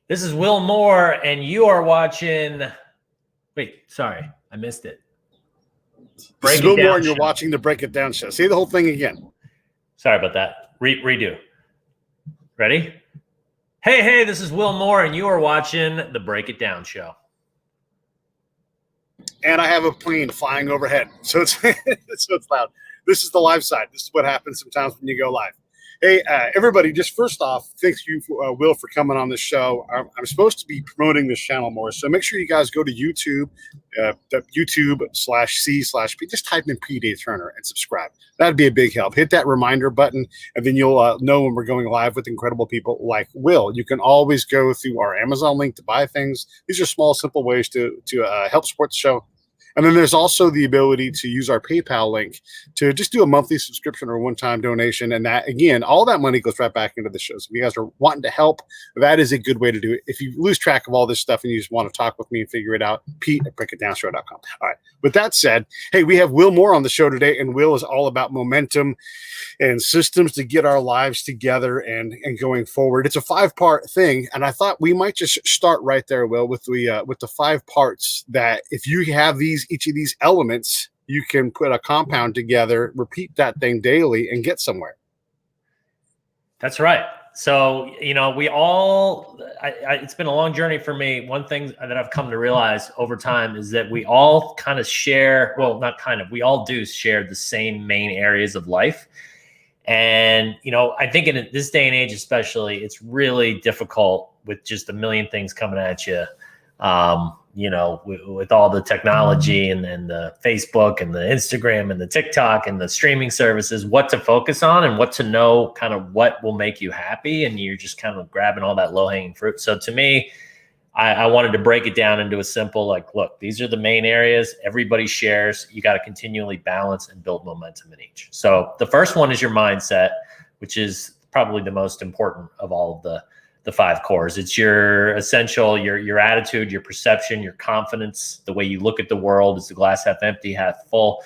This is Will Moore, and you are watching. Wait, sorry, I missed it. This is Will Moore, and you're watching the Break It Down show. Say the whole thing again. Sorry about that. Redo. Ready? Hey, this is Will Moore, and you are watching the Break It Down show. And I have a plane flying overhead, so it's so it's loud. This is the live side. This is what happens sometimes when you go live. Hey, everybody, just first off, thanks you, Will, for coming on the show. I'm supposed to be promoting this channel more, so make sure you guys go to YouTube, YouTube/C/P. Just type in P. Dave Turner and subscribe. That'd be a big help. Hit that reminder button, and then you'll know when we're going live with incredible people like Will. You can always go through our Amazon link to buy things. These are small, simple ways to help support the show. And then there's also the ability to use our PayPal link to just do a monthly subscription or a one-time donation. And that, again, all that money goes right back into the show. So if you guys are wanting to help, that is a good way to do it. If you lose track of all this stuff and you just want to talk with me and figure it out, pete@breakitdownshow.com. All right. With that said, hey, we have Will Moore on the show today, and Will is all about momentum and systems to get our lives together and going forward. It's a 5-part thing, and I thought we might just start right there, Will, with the 5 parts that if you have each of these elements, you can put a compound together, repeat that thing daily, and get somewhere. That's right. So, we all, it's been a long journey for me. One thing that I've come to realize over time is that we all kind of share, well, not kind of, we all do share the same main areas of life. And, I think in this day and age, especially, it's really difficult with just a million things coming at you. With all the technology and the Facebook and the Instagram and the TikTok and the streaming services, what to focus on and what to know kind of what will make you happy. And you're just kind of grabbing all that low hanging fruit. So to me, I wanted to break it down into a simple, look, these are the main areas everybody shares. You got to continually balance and build momentum in each. So the first one is your mindset, which is probably the most important of all of the 5 cores. It's your essential, your attitude, your perception, your confidence, the way you look at the world. Is the glass half empty, half full?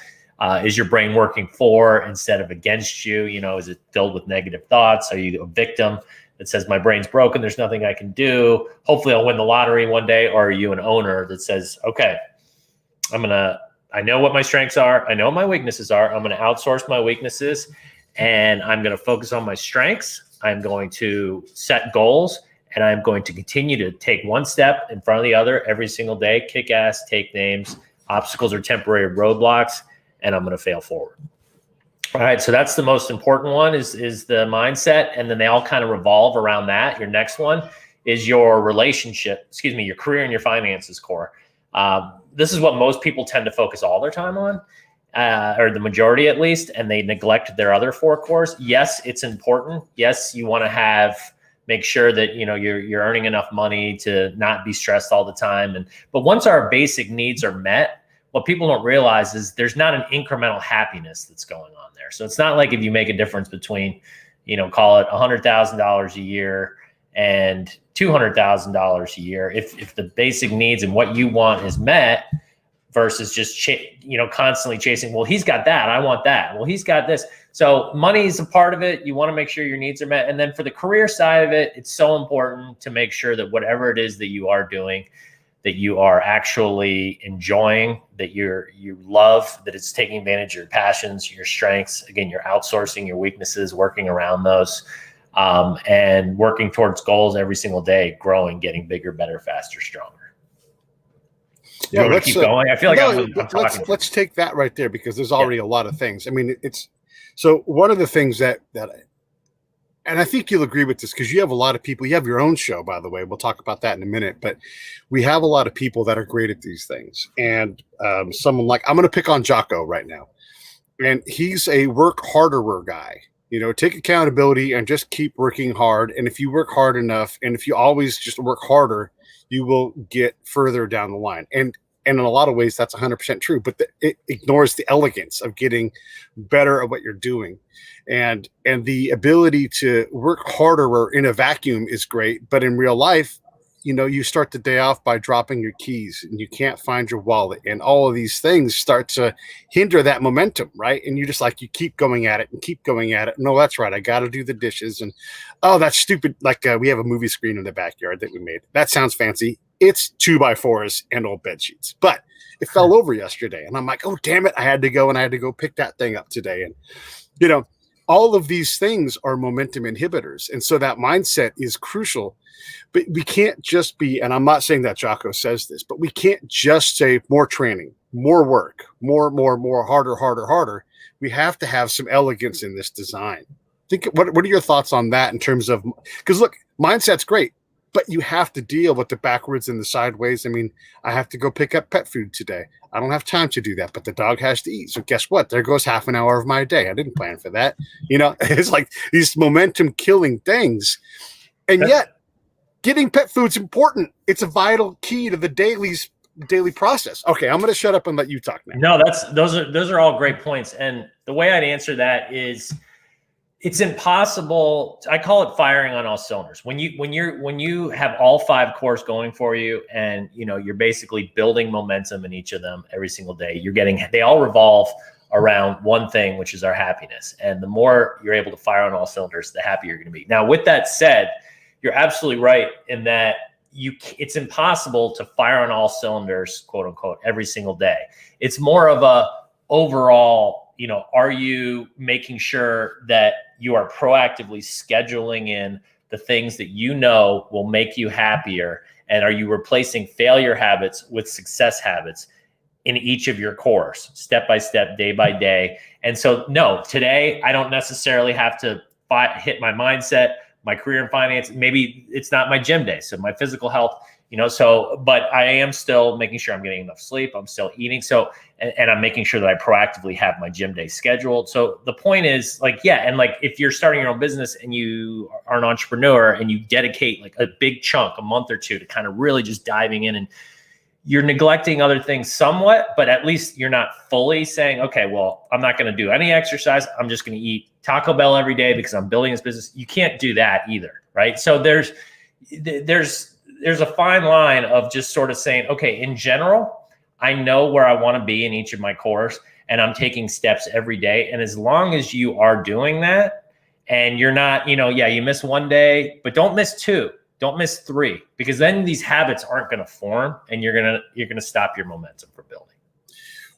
Is your brain working for instead of against you? Is it filled with negative thoughts? Are you a victim that says my brain's broken, there's nothing I can do, hopefully I'll win the lottery one day? Or are you an owner that says, okay, I know what my strengths are, I know what my weaknesses are, I'm going to outsource my weaknesses, and I'm going to focus on my strengths. I'm going to set goals, and I'm going to continue to take one step in front of the other every single day, kick ass, take names. Obstacles are temporary roadblocks, and I'm going to fail forward. All right, so that's the most important one is the mindset, and then they all kind of revolve around that. Your next one is your your career and your finances core. This is what most people tend to focus all their time on. Or the majority at least, and they neglect their other 4 cores. Yes, it's important. Yes, you want to make sure that you're earning enough money to not be stressed all the time. But once our basic needs are met, what people don't realize is there's not an incremental happiness that's going on there. So it's not like if you make a difference between, call it $100,000 a year and $200,000 a year. If the basic needs and what you want is met, versus just, constantly chasing, well, he's got that, I want that. Well, he's got this. So money is a part of it. You want to make sure your needs are met. And then for the career side of it, it's so important to make sure that whatever it is that you are doing, that you are actually enjoying, that you love, that it's taking advantage of your passions, your strengths. Again, you're outsourcing your weaknesses, working around those, and working towards goals every single day, growing, getting bigger, better, faster, stronger. Yeah, let's keep going. I feel like I'm talking. Let's take that right there, because there's already a lot of things. I mean, it's so one of the things that and I think you'll agree with this, because you have a lot of people. You have your own show, by the way. We'll talk about that in a minute. But we have a lot of people that are great at these things. And someone like, I'm going to pick on Jocko right now, and he's a work harderer guy. Take accountability and just keep working hard. And if you work hard enough, and if you always just work harder, you will get further down the line. And in a lot of ways, that's 100% true, but it ignores the elegance of getting better at what you're doing. And the ability to work harder in a vacuum is great, but in real life, you start the day off by dropping your keys and you can't find your wallet, and all of these things start to hinder that momentum, right? And you just like, you keep going at it and keep going at it. No, that's right, I got to do the dishes. And oh, that's stupid. Like we have a movie screen in the backyard that we made. That sounds fancy. It's 2x4s and old bed sheets, but it fell over yesterday. And I'm like, oh, damn it. I had to go pick that thing up today. And, all of these things are momentum inhibitors. And so that mindset is crucial. But we can't just be, and I'm not saying that Jocko says this, but we can't just say more training, more work, more, harder. We have to have some elegance in this design. What are your thoughts on that in terms of, because look, mindset's great, but you have to deal with the backwards and the sideways. I mean, I have to go pick up pet food today. I don't have time to do that, but the dog has to eat. So guess what? There goes half an hour of my day. I didn't plan for that. It's like these momentum killing things. And yet getting pet food's important. It's a vital key to the daily process. Okay, I'm going to shut up and let you talk now. No, those are all great points. And the way I'd answer that is, it's impossible. I call it firing on all cylinders. When you have all 5 cores going for you, and you're basically building momentum in each of them every single day, they all revolve around one thing, which is our happiness. And the more you're able to fire on all cylinders, the happier you're going to be. Now, with that said, you're absolutely right in that it's impossible to fire on all cylinders, quote unquote, every single day. It's more of a overall, are you making sure that you are proactively scheduling in the things that will make you happier? And are you replacing failure habits with success habits in each of your cores, step by step, day by day? And so, no, today I don't necessarily have to hit my mindset, my career and finance. Maybe it's not my gym day. So my physical health, but I am still making sure I'm getting enough sleep. I'm still eating. So, and I'm making sure that I proactively have my gym day scheduled. So the point is if you're starting your own business and you are an entrepreneur and you dedicate like a big chunk, a month or two, to kind of really just diving in, and you're neglecting other things somewhat, but at least you're not fully saying, okay, well, I'm not going to do any exercise. I'm just going to eat Taco Bell every day because I'm building this business. You can't do that either, right? So there's a fine line of just sort of saying, okay, in general, I know where I want to be in each of my cores, and I'm taking steps every day. And as long as you are doing that, and you're not, you miss one day, but don't miss 2, don't miss 3, because then these habits aren't going to form, and you're going to stop your momentum for building.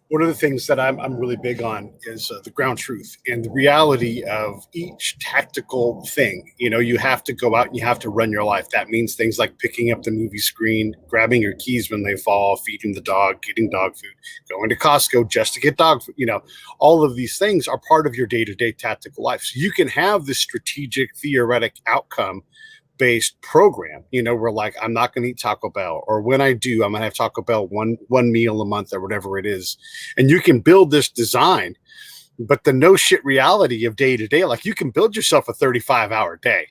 One of the things that I'm really big on is the ground truth and the reality of each tactical thing. You have to go out and you have to run your life. That means things like picking up the movie screen, grabbing your keys when they fall, feeding the dog, getting dog food, going to Costco just to get dog food. All of these things are part of your day-to-day tactical life. So you can have this strategic, theoretic outcome based program, where like, I'm not going to eat Taco Bell, or when I do, I'm going to have Taco Bell one meal a month or whatever it is. And you can build this design, but the no shit reality of day to day, like you can build yourself a 35-hour day,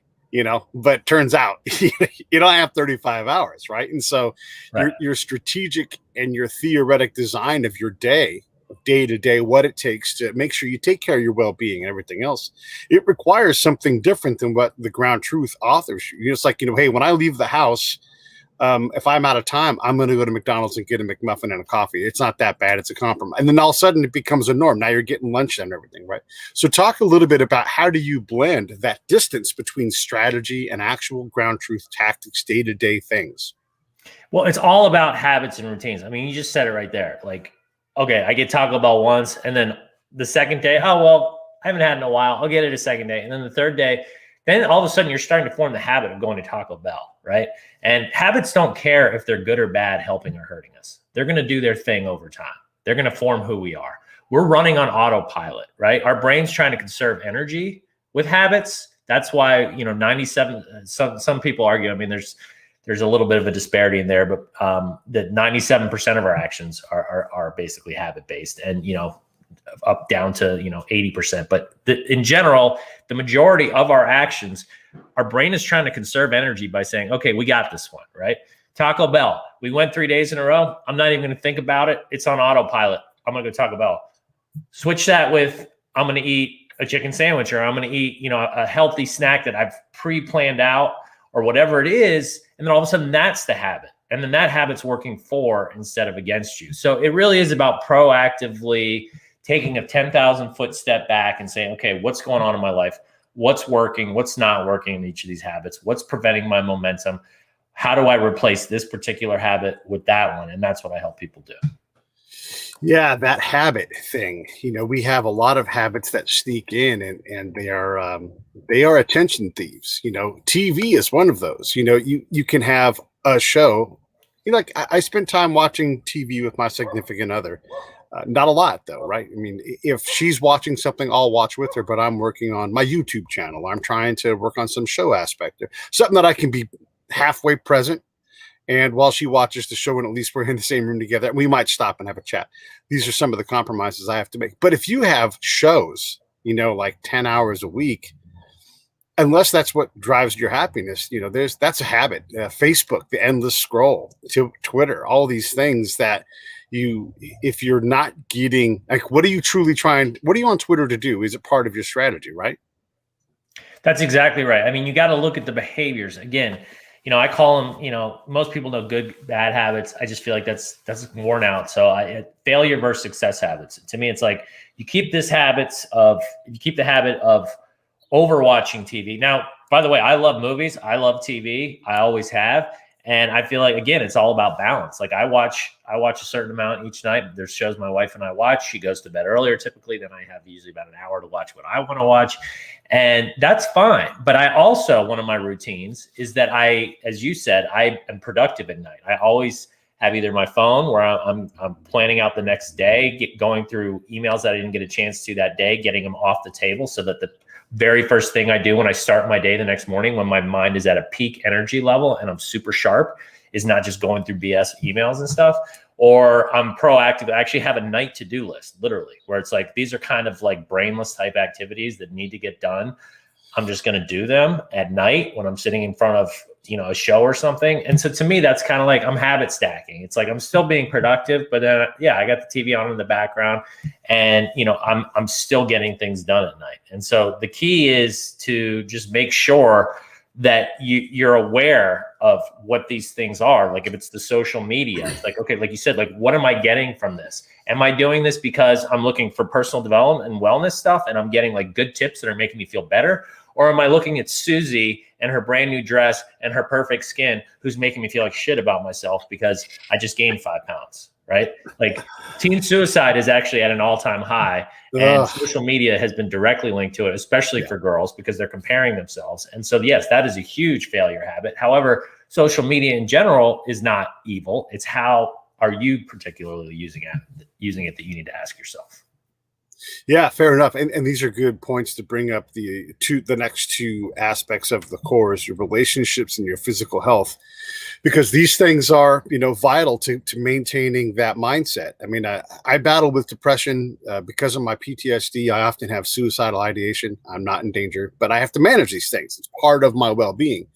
but turns out you don't have 35 hours. Right. And so right. Your strategic and your theoretic design of your day to day, what it takes to make sure you take care of your well-being and everything else, it requires something different than what the ground truth offers you. It's like, hey, when I leave the house, if I'm out of time, I'm going to go to McDonald's and get a McMuffin and a coffee. It's not that bad. It's a compromise. And then all of a sudden it becomes a norm. Now you're getting lunch and everything, right? So talk a little bit about how do you blend that distance between strategy and actual ground truth tactics, day-to-day things? Well, it's all about habits and routines. I mean, you just said it right there. Like, okay, I get Taco Bell once, and then the second day, oh, well, I haven't had it in a while. I'll get it a second day. And then the third day, then all of a sudden you're starting to form the habit of going to Taco Bell, right? And habits don't care if they're good or bad, helping or hurting us. They're going to do their thing over time. They're going to form who we are. We're running on autopilot, right? Our brain's trying to conserve energy with habits. That's why, 97, some people argue, I mean, there's a little bit of a disparity in there, but that 97% of our actions are basically habit-based, and, up down to, 80%. But in general, the majority of our actions, our brain is trying to conserve energy by saying, okay, we got this one, right? Taco Bell, we went 3 days in a row. I'm not even going to think about it. It's on autopilot. I'm going to go Taco Bell. Switch that with, I'm going to eat a chicken sandwich, or I'm going to eat, a healthy snack that I've pre-planned out, or whatever it is. And then all of a sudden that's the habit. And then that habit's working for instead of against you. So it really is about proactively taking a 10,000 foot step back and saying, okay, what's going on in my life? What's working? What's not working in each of these habits? What's preventing my momentum? How do I replace this particular habit with that one? And that's what I help people do. Yeah, that habit thing. We have a lot of habits that sneak in, and they are attention thieves. TV is one of those. You can have a show. Like I spend time watching TV with my significant other. Not a lot though, right? I mean, if she's watching something, I'll watch with her, but I'm working on my YouTube channel. I'm trying to work on some show aspect, something that I can be halfway present. And while she watches the show, and at least we're in the same room together, we might stop and have a chat. These are some of the compromises I have to make. But if you have shows, like 10 hours a week, unless that's what drives your happiness, that's a habit. Facebook, the endless scroll, to Twitter, all these things that if you're not getting, like, what are you on Twitter to do? Is it part of your strategy, right? That's exactly right. I mean, you got to look at the behaviors. Again, I call them, most people know good, bad habits. I just feel like that's worn out. So failure versus success habits. To me, it's like you keep the habit of overwatching TV. Now, by the way, I love movies. I love TV. I always have. And I feel like, again, it's all about balance. Like I watch a certain amount each night. There's shows my wife and I watch. She goes to bed earlier typically than I have, usually about an hour to watch what I want to watch. And that's fine. But I also, one of my routines is that as you said, I am productive at night. I always have either my phone where I'm planning out the next day, going through emails that I didn't get a chance to that day, getting them off the table so that the very first thing I do when I start my day the next morning, when my mind is at a peak energy level and I'm super sharp, is not just going through BS emails and stuff. Or I'm proactive. I actually have a night to-do list, literally, where it's like, these are kind of like brainless type activities that need to get done. I'm just going to do them at night when I'm sitting in front of, a show or something. And so to me, that's kind of like I'm habit stacking. It's like I'm still being productive, but then, I got the TV on in the background and, I'm still getting things done at night. And so the key is to just make sure that you're aware of what these things are. Like if it's the social media, it's like, okay, like you said, like, what am I getting from this? Am I doing this because I'm looking for personal development and wellness stuff and I'm getting like good tips that are making me feel better? Or am I looking at Susie and her brand new dress and her perfect skin who's making me feel like shit about myself because I just gained 5 pounds, right? Like teen suicide is actually at an all-time high. And social media has been directly linked to it, especially for girls because they're comparing themselves. And so, yes, that is a huge failure habit. However, social media in general is not evil. It's how are you particularly using it that you need to ask yourself. Yeah, fair enough. And these are good points to bring up. The next two aspects of the core is your relationships and your physical health, because these things are, vital to maintaining that mindset. I mean, I battle with depression because of my PTSD. I often have suicidal ideation. I'm not in danger, but I have to manage these things. It's part of my well-being.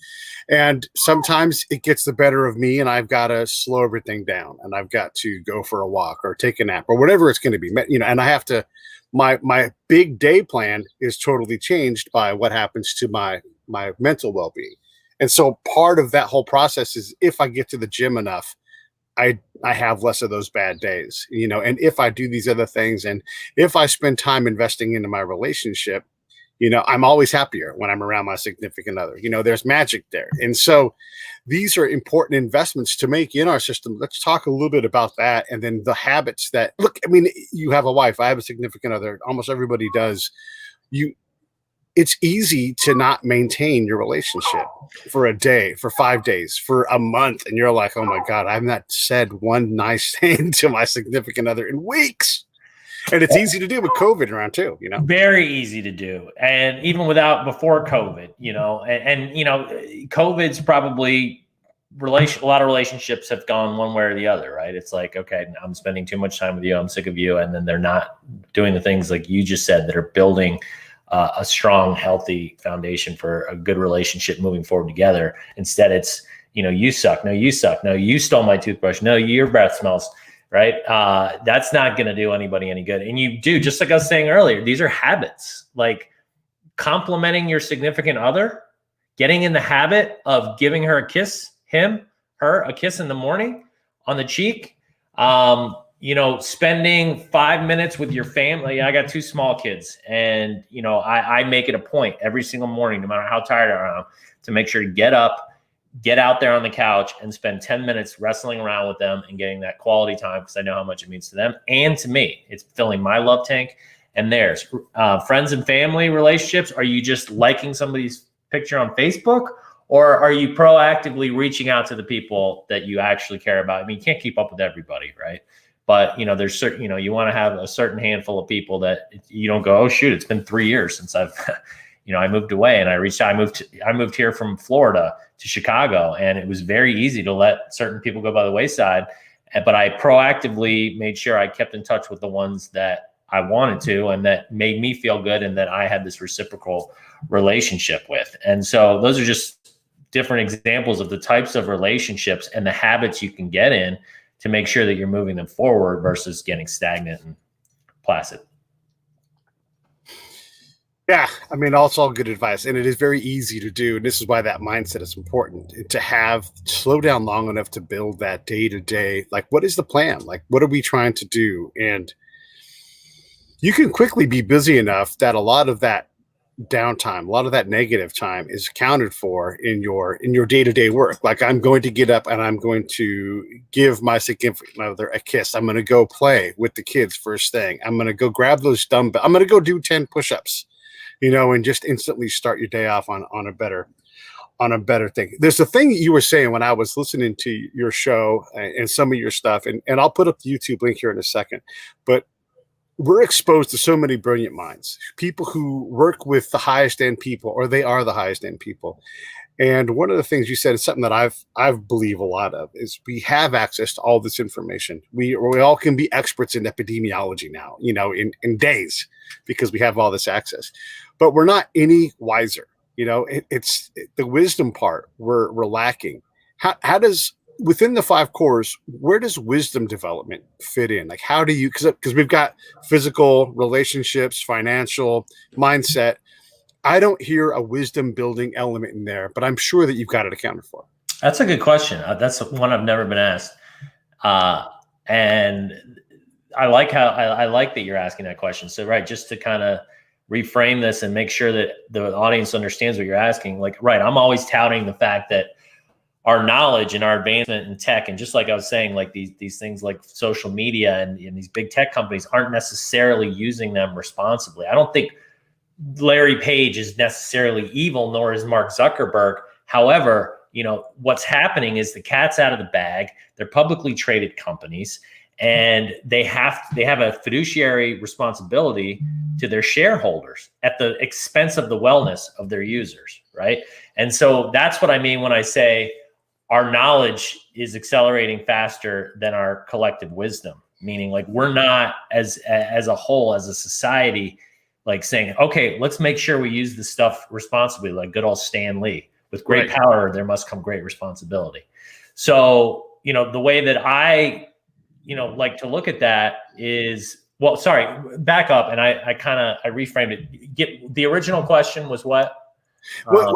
And sometimes it gets the better of me and I've got to slow everything down and I've got to go for a walk or take a nap or whatever it's going to be, and I have to, my big day plan is totally changed by what happens to my mental well-being. And so part of that whole process is if I get to the gym enough, I have less of those bad days, and if I do these other things and if I spend time investing into my relationship, I'm always happier when I'm around my significant other. There's magic there. And so these are important investments to make in our system. Let's talk a little bit about that. And then the habits that, look, I mean, you have a wife, I have a significant other. Almost everybody does. It's easy to not maintain your relationship for a day, for 5 days, for a month. And you're like, oh my God, I've not said one nice thing to my significant other in weeks. And it's easy to do with COVID around too, Very easy to do. And even before COVID, COVID's probably a lot of relationships have gone one way or the other, right? It's like, okay, I'm spending too much time with you. I'm sick of you. And then they're not doing the things like you just said that are building a strong, healthy foundation for a good relationship moving forward together. Instead, it's, you suck. No, you suck. No, you stole my toothbrush. No, your breath smells. Right. That's not going to do anybody any good. And you do, just like I was saying earlier, these are habits. Like complimenting your significant other getting in the habit of giving her a kiss, her a kiss in the morning on the cheek. Spending 5 minutes with your family. I got 2 small kids, and I make it a point every single morning, no matter how tired I am, to make sure to get up, get out there on the couch, and spend 10 minutes wrestling around with them and getting that quality time, because I know how much it means to them and to me. It's filling my love tank and theirs. Friends and family relationships. Are you just liking somebody's picture on Facebook, or are you proactively reaching out to the people that you actually care about? I mean, you can't keep up with everybody, right? But, there's certain, you want to have a certain handful of people that you don't go, oh, shoot, it's been 3 years since I've, I moved away, and I moved here from Florida to Chicago, and it was very easy to let certain people go by the wayside. But I proactively made sure I kept in touch with the ones that I wanted to, and that made me feel good, and that I had this reciprocal relationship with. And so those are just different examples of the types of relationships and the habits you can get in to make sure that you're moving them forward versus getting stagnant and placid. Yeah, I mean, also all good advice, and it is very easy to do. And this is why that mindset is important, to slow down long enough to build that day-to-day, like, what is the plan? Like, what are we trying to do? And you can quickly be busy enough that a lot of that downtime, a lot of that negative time is accounted for in your day-to-day work. Like, I'm going to get up and I'm going to give my significant other a kiss. I'm going to go play with the kids first thing. I'm going to go grab those dumbbells. I'm going to go do 10 push-ups, and just instantly start your day off on a better thing. There's a thing you were saying when I was listening to your show and some of your stuff, and I'll put up the YouTube link here in a second, but we're exposed to so many brilliant minds, people who work with the highest end people, or they are the highest end people. And one of the things you said is something that I believe a lot of, is we have access to all this information. We all can be experts in epidemiology now, in days, because we have all this access, but we're not any wiser. It's the wisdom part we're lacking. How does, within the 5 cores, where does wisdom development fit in? Like, how do you, because we've got physical, relationships, financial, mindset. I don't hear a wisdom building element in there, but I'm sure that you've got it accounted for. That's a good question. That's one I've never been asked. And I like that you're asking that question. So, right, just to kind of reframe this and make sure that the audience understands what you're asking. Like, right, I'm always touting the fact that our knowledge and our advancement in tech, and just like I was saying, like these things like social media and these big tech companies aren't necessarily using them responsibly. I don't think Larry Page is necessarily evil, nor is Mark Zuckerberg. However, what's happening is the cat's out of the bag. They're publicly traded companies, and they have a fiduciary responsibility to their shareholders at the expense of the wellness of their users, right? And so that's what I mean when I say our knowledge is accelerating faster than our collective wisdom, meaning like we're not as a whole, as a society, like saying, okay, let's make sure we use this stuff responsibly, like good old Stan Lee. With great power, there must come great responsibility. So, the way that I, like to look at that is, well, sorry, back up. And I reframed it. The original question was what?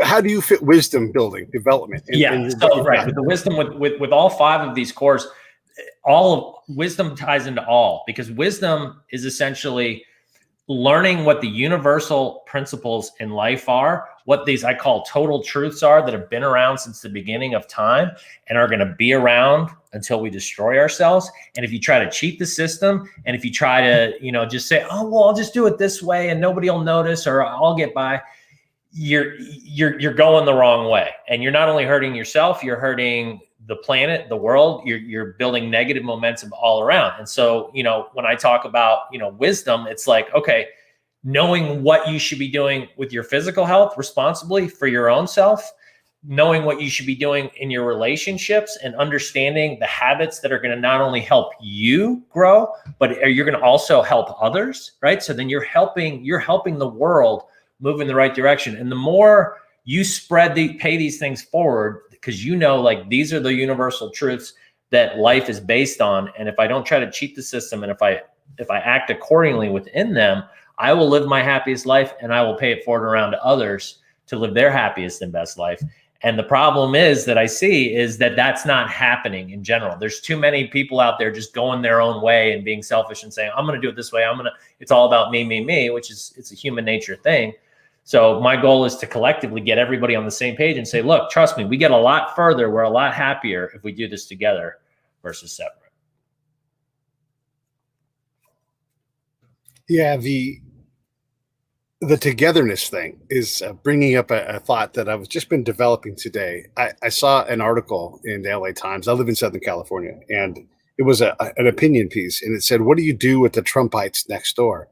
How do you fit wisdom building development? With the wisdom, with all 5 of these cores, all of wisdom ties into all, because wisdom is essentially learning what the universal principles in life are, what these I call total truths are, that have been around since the beginning of time and are going to be around until we destroy ourselves. And if you try to cheat the system, and if you try to, just say, oh, well, I'll just do it this way and nobody will notice, or I'll get by, you're going the wrong way. And you're not only hurting yourself, you're hurting the planet, the world. You're building negative momentum all around. And so, when I talk about, wisdom, it's like, okay, knowing what you should be doing with your physical health responsibly for your own self, knowing what you should be doing in your relationships, and understanding the habits that are going to not only help you grow, but you're going to also help others, right? So then you're helping the world move in the right direction. And the more you pay these things forward, because like these are the universal truths that life is based on. And if I don't try to cheat the system, and if I act accordingly within them, I will live my happiest life, and I will pay it forward around to others to live their happiest and best life. And the problem is that I see is that that's not happening in general. There's too many people out there just going their own way and being selfish and saying, I'm going to do it this way. It's all about me, which is, it's a human nature thing. So my goal is to collectively get everybody on the same page and say, look, trust me, we get a lot further. We're a lot happier if we do this together versus separate. Yeah, the togetherness thing is bringing up a thought that I've just been developing today. I saw an article in the LA Times. I live in Southern California, and it was an opinion piece, and it said, what do you do with the Trumpites next door?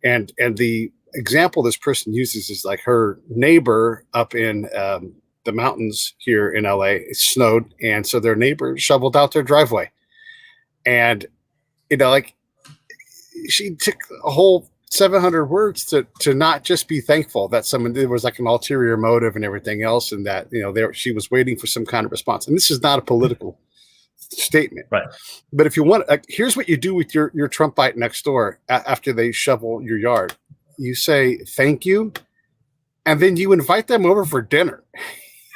And the example this person uses is like her neighbor up in the mountains here in LA. It snowed, and so their neighbor shoveled out their driveway. And, like, she took a whole 700 words to not just be thankful that there was like an ulterior motive and everything else, and that she was waiting for some kind of response. And this is not a political statement, right? But if you want, here's what you do with your Trumpite next door after they shovel your yard. You say thank you, and then you invite them over for dinner.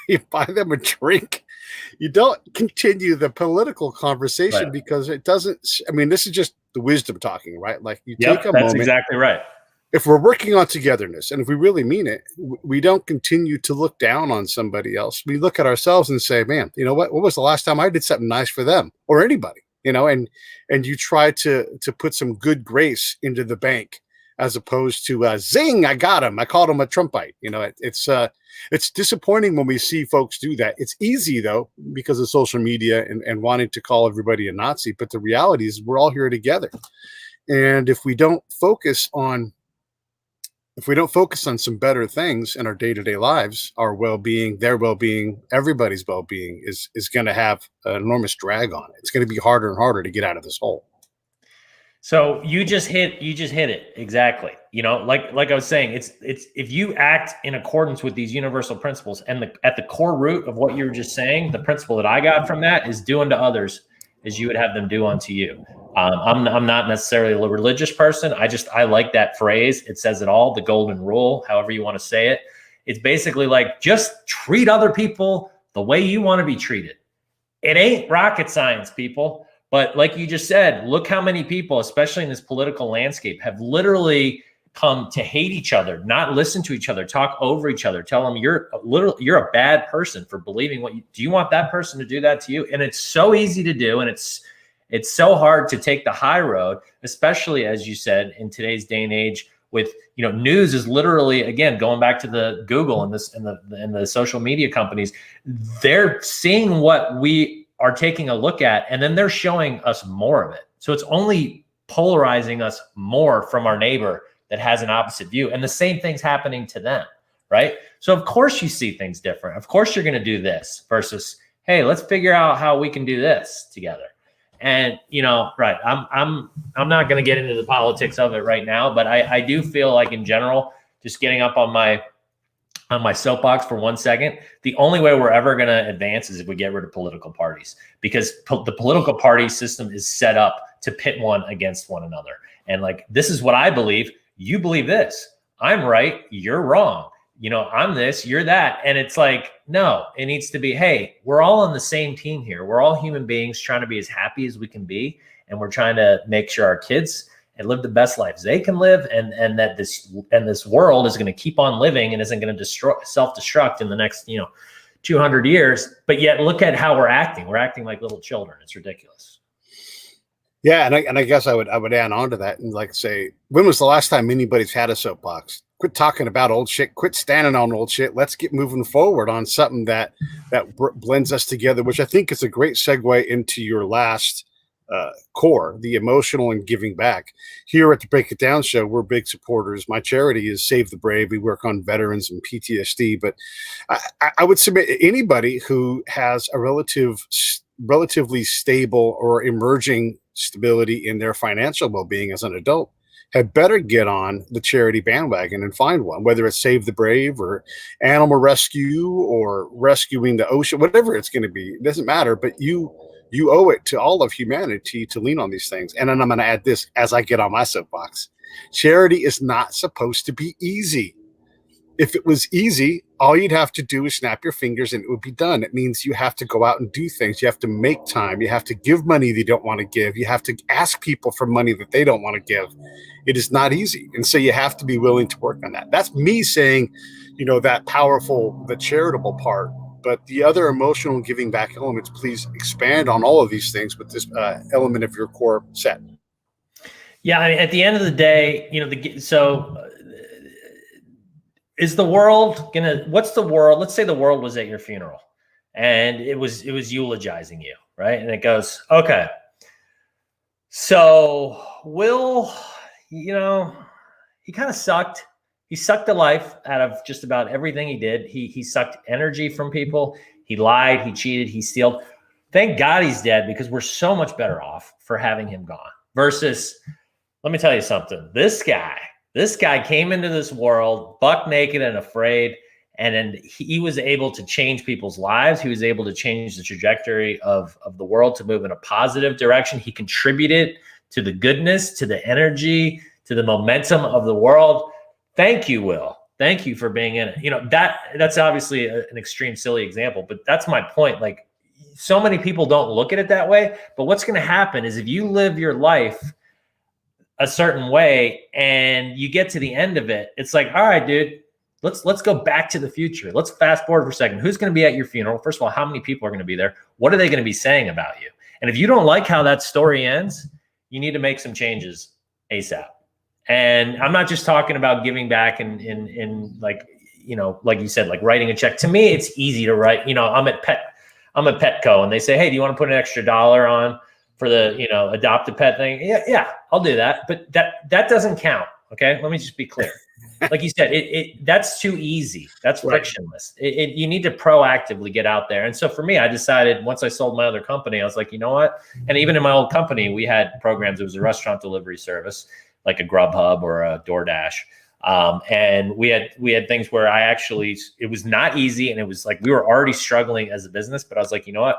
You buy them a drink. You don't continue the political conversation, right? Because it doesn't. I mean, this is just the wisdom talking, right? Like you take a moment. That's exactly right. If we're working on togetherness, and if we really mean it, we don't continue to look down on somebody else. We look at ourselves and say, man, you know what? What was the last time I did something nice for them or anybody? And you try to put some good grace into the bank, as opposed to zing, I got him. I called him a Trumpite. It's disappointing when we see folks do that. It's easy though, because of social media and wanting to call everybody a Nazi. But the reality is we're all here together. And if we don't focus on some better things in our day-to-day lives, our well-being, their well-being, everybody's well-being is going to have an enormous drag on it. It's going to be harder and harder to get out of this hole. So you just hit it exactly. Like I was saying, it's if you act in accordance with these universal principles, and at the core root of what you were just saying, the principle that I got from that is do unto others as you would have them do unto you. I'm not necessarily a religious person. I like that phrase. It says it all. The golden rule, however you want to say it. It's basically like, just treat other people the way you want to be treated. It ain't rocket science, people. But like you just said, look how many people, especially in this political landscape, have literally come to hate each other, not listen to each other, talk over each other, tell them you're a bad person for believing do you want that person to do that to you? And it's so easy to do. And it's so hard to take the high road, especially, as you said, in today's day and age with, news is literally, again, going back to the Google and the social media companies, they're seeing what we are taking a look at, and then they're showing us more of it. So it's only polarizing us more from our neighbor that has an opposite view. And the same thing's happening to them, right? So of course you see things different. Of course you're going to do this versus, hey, let's figure out how we can do this together. And, right. I'm not going to get into the politics of it right now, but I do feel like in general, just getting up on my soapbox for 1 second, the only way we're ever going to advance is if we get rid of political parties, because the political party system is set up to pit one against one another. And like, this is what I believe. You believe this. I'm right. You're wrong. I'm this, you're that. And it's like, no, it needs to be, hey, we're all on the same team here. We're all human beings trying to be as happy as we can be. And we're trying to make sure our kids and live the best lives they can live, and that this world is going to keep on living and isn't going to self-destruct in the next 200 years. But yet look at how we're acting. We're acting like little children. It's ridiculous. Yeah, and I guess I would add on to that and like say, when was the last time anybody's had a soapbox? Quit talking about old shit. Quit standing on old shit. Let's get moving forward on something that blends us together, which I think is a great segue into your last core, the emotional and giving back. Here at the Break It Down show, we're big supporters. My charity is Save the Brave. We work on veterans and PTSD, but I would submit anybody who has a relatively stable or emerging stability in their financial well-being as an adult had better get on the charity bandwagon and find one, whether it's Save the Brave or animal rescue or rescuing the ocean, whatever it's going to be. It doesn't matter, but you owe it to all of humanity to lean on these things. And then I'm going to add this as I get on my soapbox. Charity is not supposed to be easy. If it was easy, all you'd have to do is snap your fingers and it would be done. It means you have to go out and do things. You have to make time. You have to give money that you don't want to give. You have to ask people for money that they don't want to give. It is not easy. And so you have to be willing to work on that. That's me saying, that powerful, the charitable part. But the other emotional giving back elements, please expand on all of these things with this element of your core set. Yeah, I mean, at the end of the day, is the world what's the world? Let's say the world was at your funeral and it was eulogizing you, right? And it goes, okay, so Will, he kind of sucked. He sucked the life out of just about everything he did. He sucked energy from people. He lied, he cheated, he stealed. Thank God he's dead, because we're so much better off for having him gone versus, let me tell you something. This guy came into this world buck naked and afraid, and then he was able to change people's lives. He was able to change the trajectory of the world to move in a positive direction. He contributed to the goodness, to the energy, to the momentum of the world. Thank you, Will. Thank you for being in it. That's obviously an extreme, silly example, but that's my point. Like, so many people don't look at it that way, but what's going to happen is if you live your life a certain way and you get to the end of it, it's like, all right, dude, let's go back to the future. Let's fast forward for a second. Who's going to be at your funeral? First of all, how many people are going to be there? What are they going to be saying about you? And if you don't like how that story ends, you need to make some changes ASAP. And I'm not just talking about giving back in like you said, like writing a check. To me, it's easy to write. I'm at Petco and they say, hey, do you want to put an extra $1 on for the, adopt a pet thing? Yeah, I'll do that. But that doesn't count. Okay. Let me just be clear. Like you said, that's too easy. That's frictionless. You need to proactively get out there. And so for me, I decided once I sold my other company, I was like, you know what? And even in my old company, we had programs. It was a restaurant delivery service, like a Grubhub or a DoorDash. And we had things where it was not easy. And it was like, we were already struggling as a business, but I was like, you know what?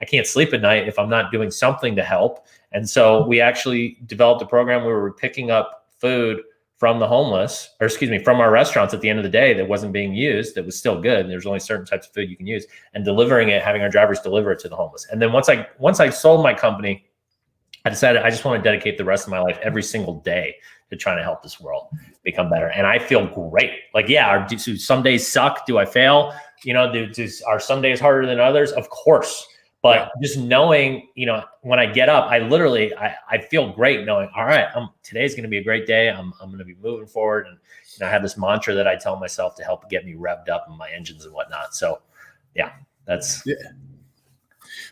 I can't sleep at night if I'm not doing something to help. And so we actually developed a program where we were picking up food from the homeless, from our restaurants at the end of the day that wasn't being used, that was still good. There's only certain types of food you can use, and delivering it, having our drivers deliver it to the homeless. And then once I sold my company, I decided I just want to dedicate the rest of my life every single day to trying to help this world become better. And I feel great. Like, yeah, do some days suck? Do I fail? Are some days harder than others? Of course. But just knowing, when I get up, I feel great knowing, all right, today's going to be a great day. I'm going to be moving forward. And I have this mantra that I tell myself to help get me revved up in my engines and whatnot. So yeah, that's. Yeah.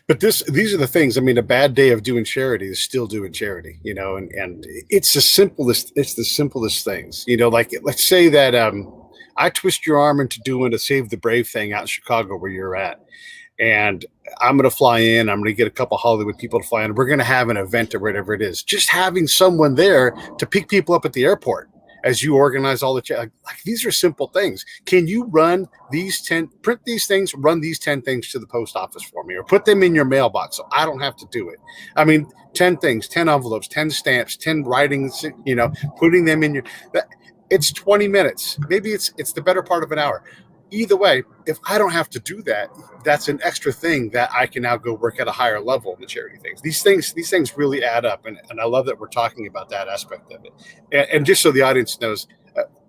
But these are the things. I mean, a bad day of doing charity is still doing charity, and it's the simplest things, like let's say that I twist your arm into doing a Save the Brave thing out in Chicago where you're at. And I'm going to fly in. I'm going to get a couple Hollywood people to fly in. We're going to have an event or whatever it is. Just having someone there to pick people up at the airport as you organize all the like these are simple things. Can you print these things, run these 10 things to the post office for me, or put them in your mailbox so I don't have to do it? I mean, 10 things, 10 envelopes, 10 stamps, 10 writings, putting them in it's 20 minutes. Maybe it's the better part of an hour. Either way, if I don't have to do that, that's an extra thing that I can now go work at a higher level in the charity things. These things really add up, and I love that we're talking about that aspect of it. And just so the audience knows,